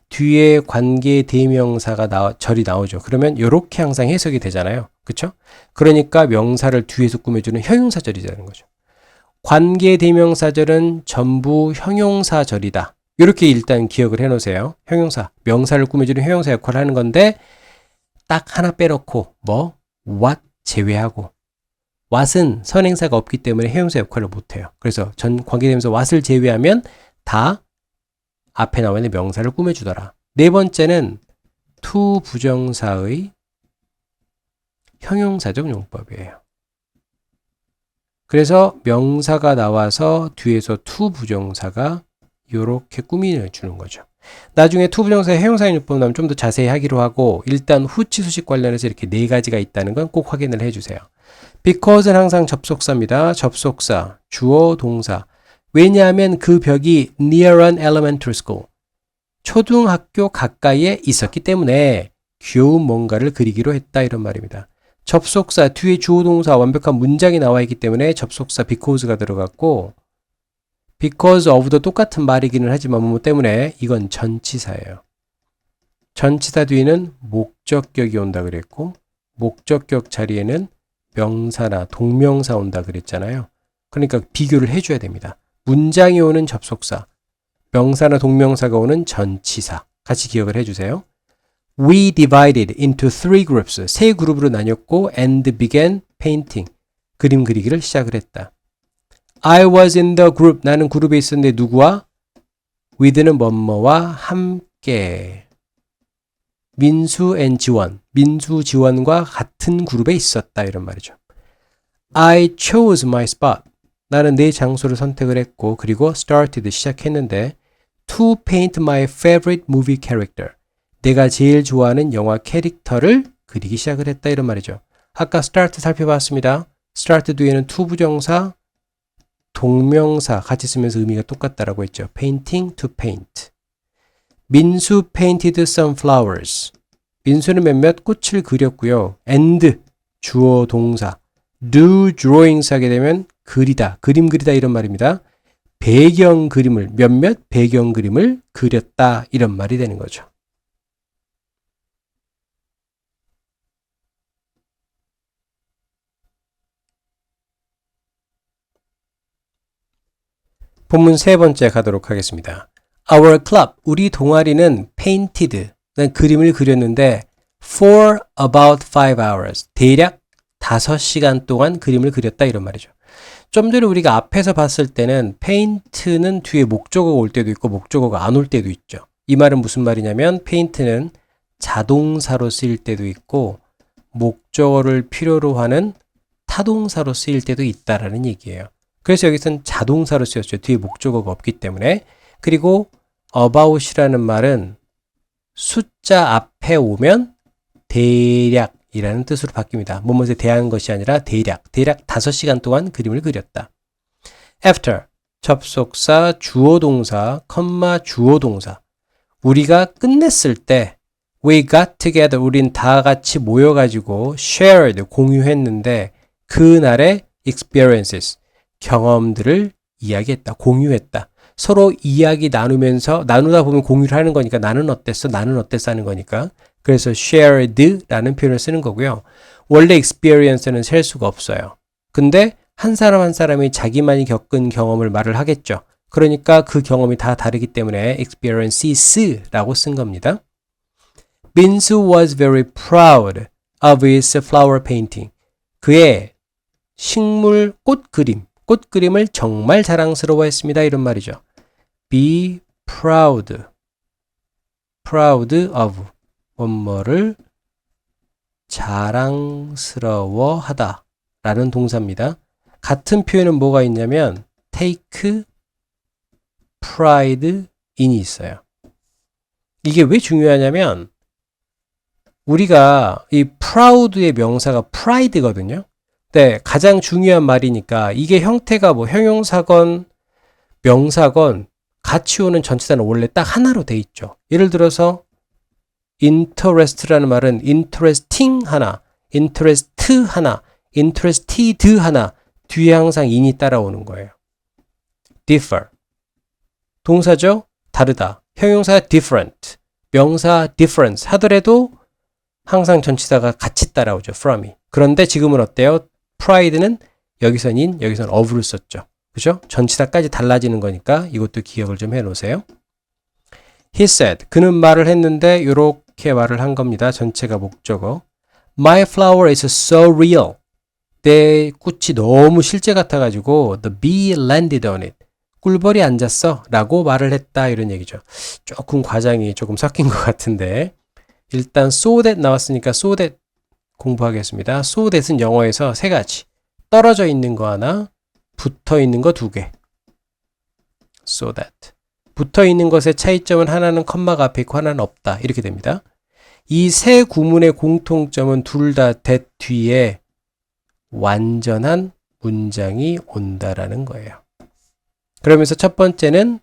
뒤에 관계대명사가 절이 나오죠. 그러면 이렇게 항상 해석이 되잖아요. 그렇죠? 그러니까 명사를 뒤에서 꾸며주는 형용사절이라는 거죠. 관계대명사절은 전부 형용사절이다. 이렇게 일단 기억을 해놓으세요. 형용사, 명사를 꾸며주는 형용사 역할을 하는 건데 딱 하나 빼놓고 뭐? what 제외하고 what은 선행사가 없기 때문에 형용사 역할을 못해요. 그래서 전 관계대명사 what을 제외하면 다 앞에 나와 있는 명사를 꾸며주더라. 네 번째는 to 부정사의 형용사적 용법이에요. 그래서 명사가 나와서 뒤에서 to 부정사가 이렇게 꾸며주는 거죠. 나중에 to 부정사의 형용사적 용법 나오면 좀 더 자세히 하기로 하고 일단 후치 수식 관련해서 이렇게 네 가지가 있다는 건 꼭 확인을 해주세요. because는 항상 접속사입니다. 접속사, 주어, 동사. 왜냐하면 그 벽이 near an elementary school. 초등학교 가까이에 있었기 때문에 귀여운 뭔가를 그리기로 했다 이런 말입니다. 접속사 뒤에 주어 동사 완벽한 문장이 나와 있기 때문에 접속사 because가 들어갔고 because of도 똑같은 말이기는 하지만 뭐 때문에 이건 전치사예요. 전치사 뒤에는 목적격이 온다 그랬고 목적격 자리에는 명사나 동명사 온다 그랬잖아요. 그러니까 비교를 해줘야 됩니다. 문장이 오는 접속사 명사나 동명사가 오는 전치사 같이 기억을 해주세요. We divided into three groups. 세 그룹으로 나뉘었고 and began painting. 그림 그리기를 시작을 했다. I was in the group. 나는 그룹에 있었는데 누구와? with는 뭐뭐와 함께. 민수 and 지원. 민수 지원과 같은 그룹에 있었다. 이런 말이죠. I chose my spot. 나는 내 장소를 선택을 했고 그리고 started 시작했는데 to paint my favorite movie character. 내가 제일 좋아하는 영화 캐릭터를 그리기 시작을 했다 이런 말이죠. 아까 start 살펴봤습니다. start 뒤에는 to 부정사, 동명사 같이 쓰면서 의미가 똑같다라고 했죠. painting, to paint. 민수 painted some flowers. 민수는 몇몇 꽃을 그렸고요. and 주어 동사. do drawings 하게 되면 그리다, 그림 그리다 이런 말입니다. 배경 그림을, 몇몇 배경 그림을 그렸다 이런 말이 되는 거죠. 본문 세 번째 가도록 하겠습니다. Our club, 우리 동아리는 painted, 그림을 그렸는데 for about 5 hours, 대략 5시간 동안 그림을 그렸다 이런 말이죠. 좀 전에 우리가 앞에서 봤을 때는 paint는 뒤에 목적어가 올 때도 있고 목적어가 안 올 때도 있죠. 이 말은 무슨 말이냐면 paint는 자동사로 쓰일 때도 있고 목적어를 필요로 하는 타동사로 쓰일 때도 있다라는 얘기예요. 그래서 여기서는 자동사로 쓰였죠. 뒤에 목적어가 없기 때문에. 그리고 about이라는 말은 숫자 앞에 오면 대략이라는 뜻으로 바뀝니다. 뭐뭐에 대한 것이 아니라 대략 5시간 동안 그림을 그렸다. after, 접속사, 주어 동사, 컴마 주어 동사. 우리가 끝냈을 때 we got together, 우린 다 같이 모여가지고 shared, 공유했는데 그날의 experiences, 경험들을 이야기했다, 공유했다. 서로 이야기 나누다 보면 공유를 하는 거니까 나는 어땠어 하는 거니까. 그래서 shared라는 표현을 쓰는 거고요. 원래 experience는 셀 수가 없어요. 근데 한 사람 한 사람이 자기만이 겪은 경험을 말을 하겠죠. 그러니까 그 경험이 다 다르기 때문에 experiences라고 쓴 겁니다. 민수 was very proud of his flower painting. 그의 식물 꽃그림을 정말 자랑스러워했습니다. 이런 말이죠. be proud of 뭐뭐를 자랑스러워하다 라는 동사입니다. 같은 표현은 뭐가 있냐면 take pride in이 있어요. 이게 왜 중요하냐면 우리가 이 proud의 명사가 pride거든요. 네, 가장 중요한 말이니까 이게 형태가 뭐 형용사건 명사건 같이 오는 전치사는 원래 딱 하나로 돼 있죠. 예를 들어서 interest라는 말은 interesting 하나, interest 하나, interested 하나 뒤에 항상 in이 따라오는 거예요. differ 동사죠? 다르다. 형용사 different, 명사 difference 하더라도 항상 전치사가 같이 따라오죠. from이. 그런데 지금은 어때요? pride는 여기선 in, 여기선 of를 썼죠. 그죠? 전치사까지 달라지는 거니까 이것도 기억을 좀 해 놓으세요. He said. 그는 말을 했는데 이렇게 말을 한 겁니다. 전체가 목적어. My flower is so real. 내 꽃이 너무 실제 같아가지고 the bee landed on it. 꿀벌이 앉았어 라고 말을 했다 이런 얘기죠. 조금 과장이 조금 섞인 것 같은데 일단 so that 나왔으니까 so that 공부하겠습니다. so that은 영어에서 세 가지. 떨어져 있는 거 하나, 붙어 있는 거 두 개. so that. 붙어 있는 것의 차이점은 하나는 컴마가 앞에 있고 하나는 없다. 이렇게 됩니다. 이 세 구문의 공통점은 둘 다 that 뒤에 완전한 문장이 온다라는 거예요. 그러면서 첫 번째는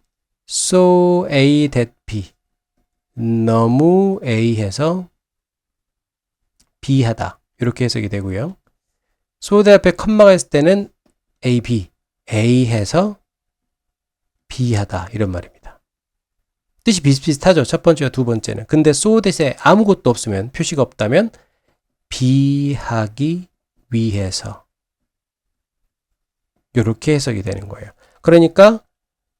so A that B. 너무 A해서 B하다. 이렇게 해석이 되고요. so that 앞에 컴마가 있을 때는 A, B. A해서 B하다. 이런 말입니다. 뜻이 비슷비슷하죠. 첫 번째와 두 번째는. 근데 so that에 아무것도 없으면, 표시가 없다면 B하기 위해서. 이렇게 해석이 되는 거예요. 그러니까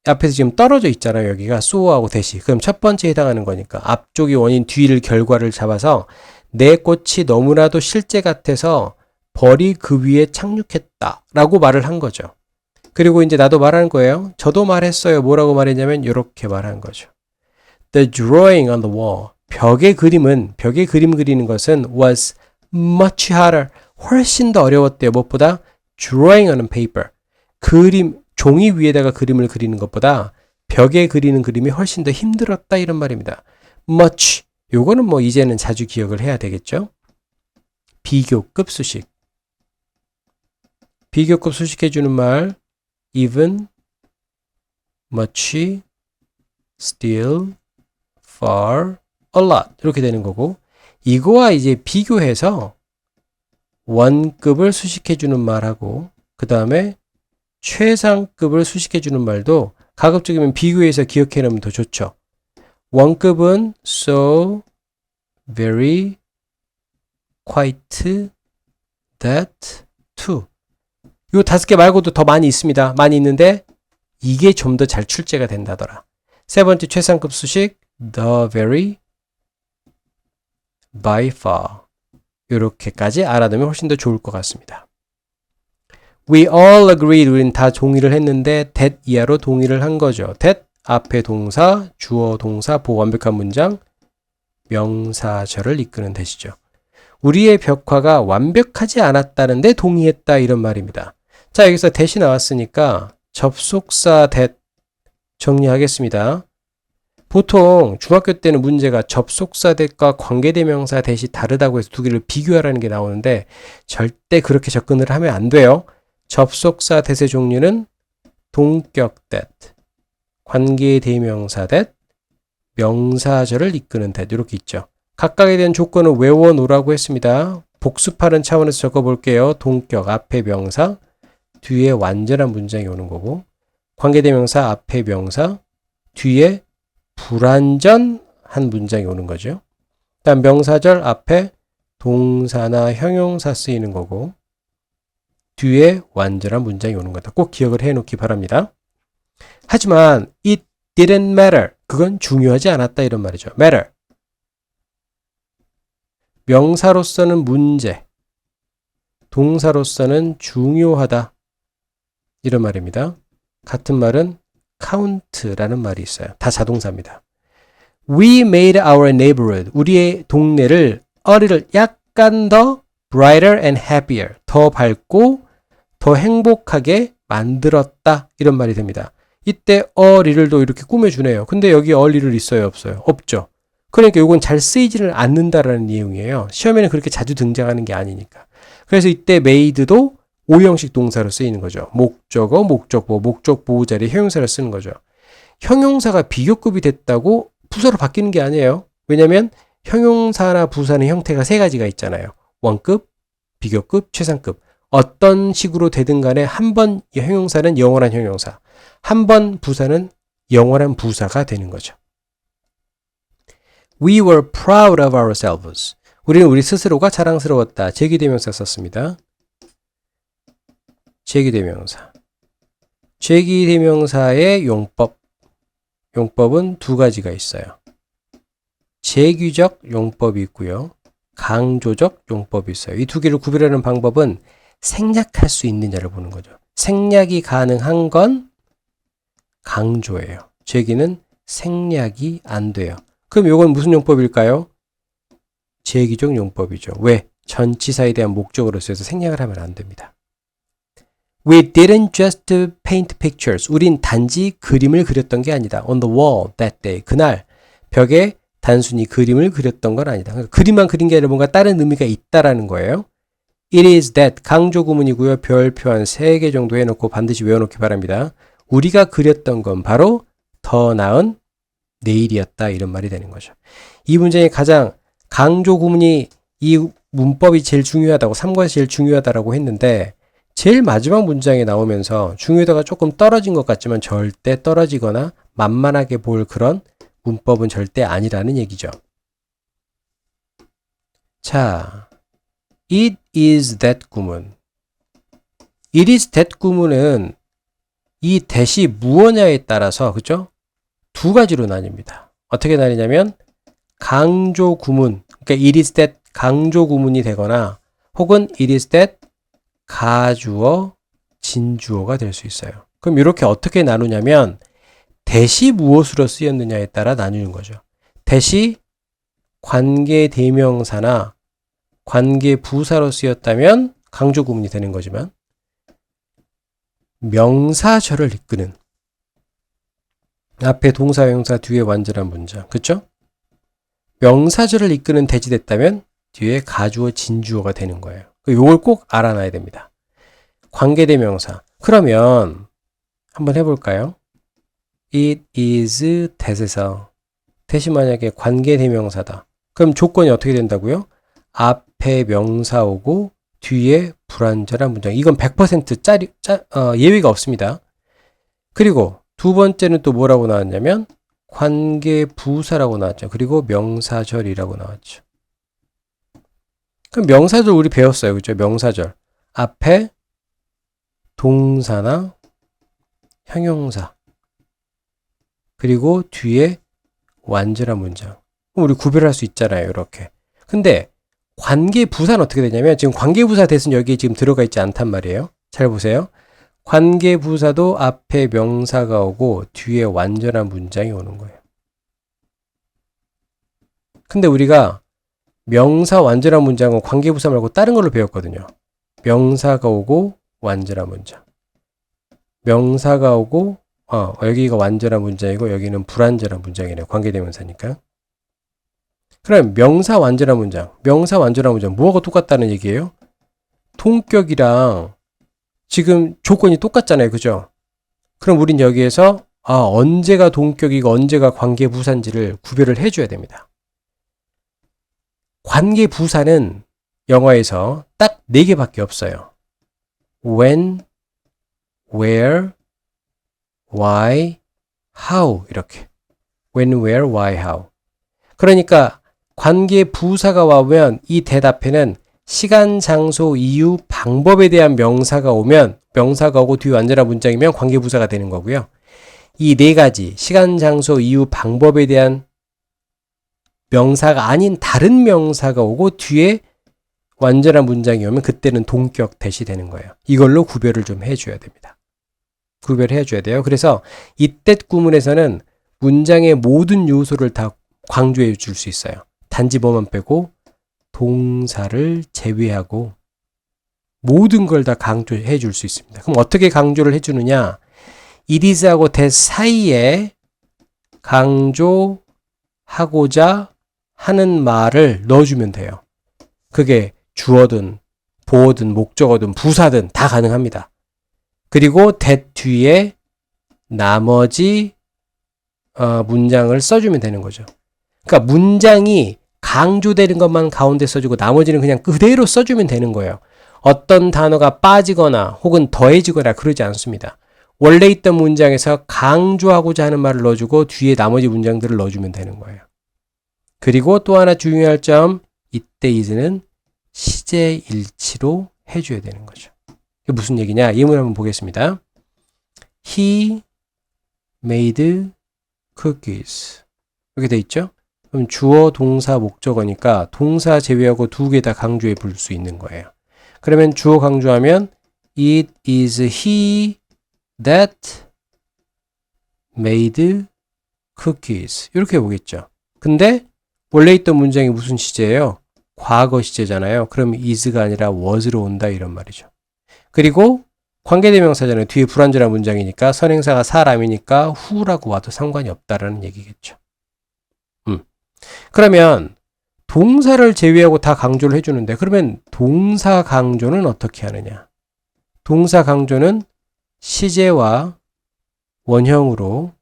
앞에서 지금 떨어져 있잖아요. 여기가 so하고 that이. 그럼 첫 번째에 해당하는 거니까 앞쪽이 원인, 뒤를 결과를 잡아서 내 꽃이 너무나도 실제 같아서 벌이 그 위에 착륙했다 라고 말을 한 거죠. 그리고 이제 나도 말한 거예요. 저도 말했어요. 뭐라고 말했냐면 이렇게 말한 거죠. The drawing on the wall. 벽에 그림 그리는 것은 was much harder. 훨씬 더 어려웠대요. 무엇보다 drawing on paper. 종이 위에다가 그림을 그리는 것보다 벽에 그리는 그림이 훨씬 더 힘들었다 이런 말입니다. much. 요거는 뭐 이제는 자주 기억을 해야 되겠죠. 비교급 수식. 비교급 수식해주는 말 even, much, still, far, a lot 이렇게 되는 거고 이거와 이제 비교해서 원급을 수식해주는 말하고 그 다음에 최상급을 수식해주는 말도 가급적이면 비교해서 기억해 놓으면 더 좋죠. 원급은 so, very, quite, that, to 요 5개 말고도 더 많이 있습니다. 많이 있는데 이게 좀 더 잘 출제가 된다더라. 세 번째 최상급 수식 the very, by far 이렇게까지 알아두면 훨씬 더 좋을 것 같습니다. We all agreed. 우린 다 동의를 했는데 that 이하로 동의를 한 거죠. that 앞에 동사, 주어, 동사, 보호 완벽한 문장, 명사절을 이끄는 대시죠. 우리의 벽화가 완벽하지 않았다는데 동의했다 이런 말입니다. 자 여기서 that이 나왔으니까 접속사 that 정리하겠습니다. 보통 중학교 때는 문제가 접속사 that과 관계대명사 that이 다르다고 해서 두 개를 비교하라는 게 나오는데 절대 그렇게 접근을 하면 안 돼요. 접속사 that의 종류는 동격 that, 관계대명사 that, 명사절을 이끄는 that 이렇게 있죠. 각각에 대한 조건을 외워놓으라고 했습니다. 복습하는 차원에서 적어볼게요. 동격 앞에 명사, 뒤에 완전한 문장이 오는 거고 관계대명사 앞에 명사, 뒤에 불완전한 문장이 오는 거죠. 일단 명사절 앞에 동사나 형용사 쓰이는 거고 뒤에 완전한 문장이 오는 거다. 꼭 기억을 해놓기 바랍니다. 하지만 it didn't matter. 그건 중요하지 않았다 이런 말이죠. matter. 명사로서는 문제, 동사로서는 중요하다 이런 말입니다. 같은 말은 count라는 말이 있어요. 다 자동사입니다. We made our neighborhood. 우리의 동네를 어리를 약간 더 brighter and happier. 더 밝고 더 행복하게 만들었다. 이런 말이 됩니다. 이때 어리를도 이렇게 꾸며주네요. 근데 여기 어리를 있어요? 없어요? 없죠. 그러니까 이건 잘 쓰이지는 않는다라는 내용이에요. 시험에는 그렇게 자주 등장하는 게 아니니까. 그래서 이때 made도 오형식 동사로 쓰이는 거죠. 목적어, 목적보, 목적보호 자리에 형용사를 쓰는 거죠. 형용사가 비교급이 됐다고 부사로 바뀌는 게 아니에요. 왜냐하면 형용사나 부사는 형태가 세 가지가 있잖아요. 원급, 비교급, 최상급. 어떤 식으로 되든 간에 한 번 형용사는 영원한 형용사, 한 번 부사는 영원한 부사가 되는 거죠. We were proud of ourselves. 우리는 우리 스스로가 자랑스러웠다. 제기대명사 썼습니다. 제기대명사. 제기대명사의 용법은 두 가지가 있어요. 제규적 용법이 있고요. 강조적 용법이 있어요. 이 두 개를 구별하는 방법은 생략할 수 있느냐를 보는 거죠. 생략이 가능한 건 강조예요. 제기는 생략이 안 돼요. 그럼 이건 무슨 용법일까요? 제기적 용법이죠. 왜? 전치사에 대한 목적으로 쓰여서 생략을 하면 안 됩니다. We didn't just paint pictures. 우린 단지 그림을 그렸던 게 아니다. On the wall that day. 그날 벽에 단순히 그림을 그렸던 건 아니다. 그러니까 그림만 그린 게 아니라 뭔가 다른 의미가 있다라는 거예요. It is that 강조 구문이고요. 별표 한 3개 정도 해놓고 반드시 외워놓기 바랍니다. 우리가 그렸던 건 바로 더 나은 내일이었다. 이런 말이 되는 거죠. 이 문장의 가장 강조 구문이 이 문법이 제일 중요하다고 3과에서 제일 중요하다고 했는데 제일 마지막 문장에 나오면서 중요도가 조금 떨어진 것 같지만 절대 떨어지거나 만만하게 볼 그런 문법은 절대 아니라는 얘기죠. 자, it is that 구문. it is that 구문은 이 that이 무엇냐에 따라서 그죠? 두 가지로 나뉩니다. 어떻게 나뉘냐면 강조 구문, 그러니까 it is that 강조 구문이 되거나 혹은 it is that 가주어, 진주어가 될 수 있어요. 그럼 이렇게 어떻게 나누냐면 that이 무엇으로 쓰였느냐에 따라 나누는 거죠. that이 관계 대명사나 관계 부사로 쓰였다면 강조 구문이 되는 거지만 명사절을 이끄는 앞에 동사, 형사, 뒤에 완전한 문장, 그쵸? 명사절을 이끄는 that이 됐다면 뒤에 가주어, 진주어가 되는 거예요. 이걸 꼭 알아놔야 됩니다. 관계대명사. 그러면 한번 해볼까요? It is that에서 that이 만약에 관계대명사다. 그럼 조건이 어떻게 된다고요? 앞에 명사 오고 뒤에 불완전한 문장. 이건 100% 예외가 없습니다. 그리고 두 번째는 또 뭐라고 나왔냐면 관계부사라고 나왔죠. 그리고 명사절이라고 나왔죠. 그럼 명사절 우리 배웠어요. 그죠? 명사절. 앞에 동사나 형용사. 그리고 뒤에 완전한 문장. 우리 구별할 수 있잖아요. 이렇게. 근데 관계부사는 어떻게 되냐면 지금 관계부사 대신 여기에 지금 들어가 있지 않단 말이에요. 잘 보세요. 관계부사도 앞에 명사가 오고 뒤에 완전한 문장이 오는 거예요. 근데 우리가 명사 완전한 문장은 관계부사 말고 다른 걸로 배웠거든요. 명사가 오고 완전한 문장. 명사가 오고 여기가 완전한 문장이고 여기는 불완전한 문장이네요. 관계대명사니까. 그럼 명사 완전한 문장. 명사 완전한 문장 뭐하고 똑같다는 얘기예요? 동격이랑 지금 조건이 똑같잖아요. 그죠? 그럼 우린 여기에서 언제가 동격이고 언제가 관계부사인지를 구별을 해줘야 됩니다. 관계부사는 영어에서 딱 4개밖에 없어요. when, where, why, how 이렇게. when, where, why, how. 그러니까 관계부사가 와오면 이 대답에는 시간, 장소, 이유, 방법에 대한 명사가 오면 명사가 오고 뒤에 완전한 문장이면 관계부사가 되는 거고요. 이 4가지 시간, 장소, 이유, 방법에 대한 명사가 아닌 다른 명사가 오고 뒤에 완전한 문장이 오면 그때는 동격 that이 되는 거예요. 이걸로 구별을 좀 해줘야 됩니다. 구별해 줘야 돼요. 그래서 이 that 구문에서는 문장의 모든 요소를 다 강조해 줄 수 있어요. 단지 뭐만 빼고 동사를 제외하고 모든 걸 다 강조해 줄 수 있습니다. 그럼 어떻게 강조를 해주느냐? it is하고 that 사이에 강조하고자 하는 말을 넣어주면 돼요. 그게 주어든 보어든 목적어든 부사든 다 가능합니다. 그리고 that 뒤에 나머지 문장을 써주면 되는 거죠. 그러니까 문장이 강조되는 것만 가운데 써주고 나머지는 그냥 그대로 써주면 되는 거예요. 어떤 단어가 빠지거나 혹은 더해지거나 그러지 않습니다. 원래 있던 문장에서 강조하고자 하는 말을 넣어주고 뒤에 나머지 문장들을 넣어주면 되는 거예요. 그리고 또 하나 중요할 점, 이때 is는 시제일치로 해줘야 되는 거죠. 이게 무슨 얘기냐? 예문 한번 보겠습니다. He made cookies. 이렇게 돼 있죠? 그럼 주어, 동사, 목적어니까 동사 제외하고 두 개 다 강조해 볼 수 있는 거예요. 그러면 주어 강조하면 It is he that made cookies. 이렇게 보겠죠. 근데 원래 있던 문장이 무슨 시제예요? 과거 시제잖아요. 그럼 is가 아니라 was로 온다 이런 말이죠. 그리고 관계대명사잖아요. 뒤에 불완전한 문장이니까 선행사가 사람이니까 who라고 와도 상관이 없다라는 얘기겠죠. 그러면 동사를 제외하고 다 강조를 해주는데 그러면 동사 강조는 어떻게 하느냐? 동사 강조는 시제와 원형으로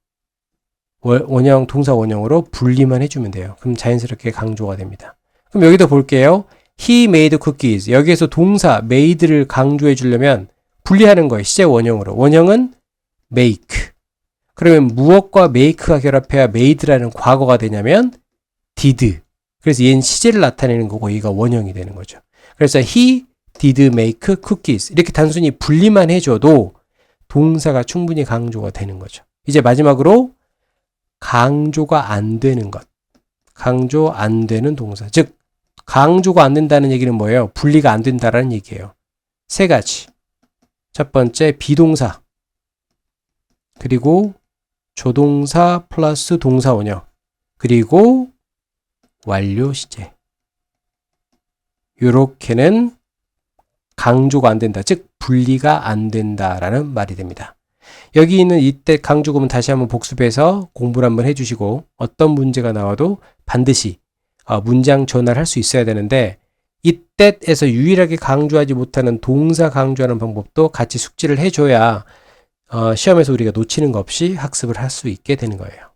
원형, 동사 원형으로 분리만 해주면 돼요. 그럼 자연스럽게 강조가 됩니다. 그럼 여기도 볼게요. He made cookies. 여기에서 동사 made를 강조해 주려면 분리하는 거예요. 시제 원형으로. 원형은 make. 그러면 무엇과 make가 결합해야 made라는 과거가 되냐면 did. 그래서 얘는 시제를 나타내는 거고 얘가 원형이 되는 거죠. 그래서 he did make cookies. 이렇게 단순히 분리만 해줘도 동사가 충분히 강조가 되는 거죠. 이제 마지막으로 강조가 안 되는 것. 강조 안 되는 동사. 즉 강조가 안 된다는 얘기는 뭐예요? 분리가 안 된다라는 얘기예요. 세 가지. 첫 번째 비동사. 그리고 조동사 플러스 동사 원형. 그리고 완료 시제. 요렇게는 강조가 안 된다. 즉 분리가 안 된다라는 말이 됩니다. 여기 있는 이때 강조구문 다시 한번 복습해서 공부를 한번 해주시고 어떤 문제가 나와도 반드시 문장 전환을 할 수 있어야 되는데 이때에서 유일하게 강조하지 못하는 동사 강조하는 방법도 같이 숙지를 해줘야 시험에서 우리가 놓치는 거 없이 학습을 할 수 있게 되는 거예요.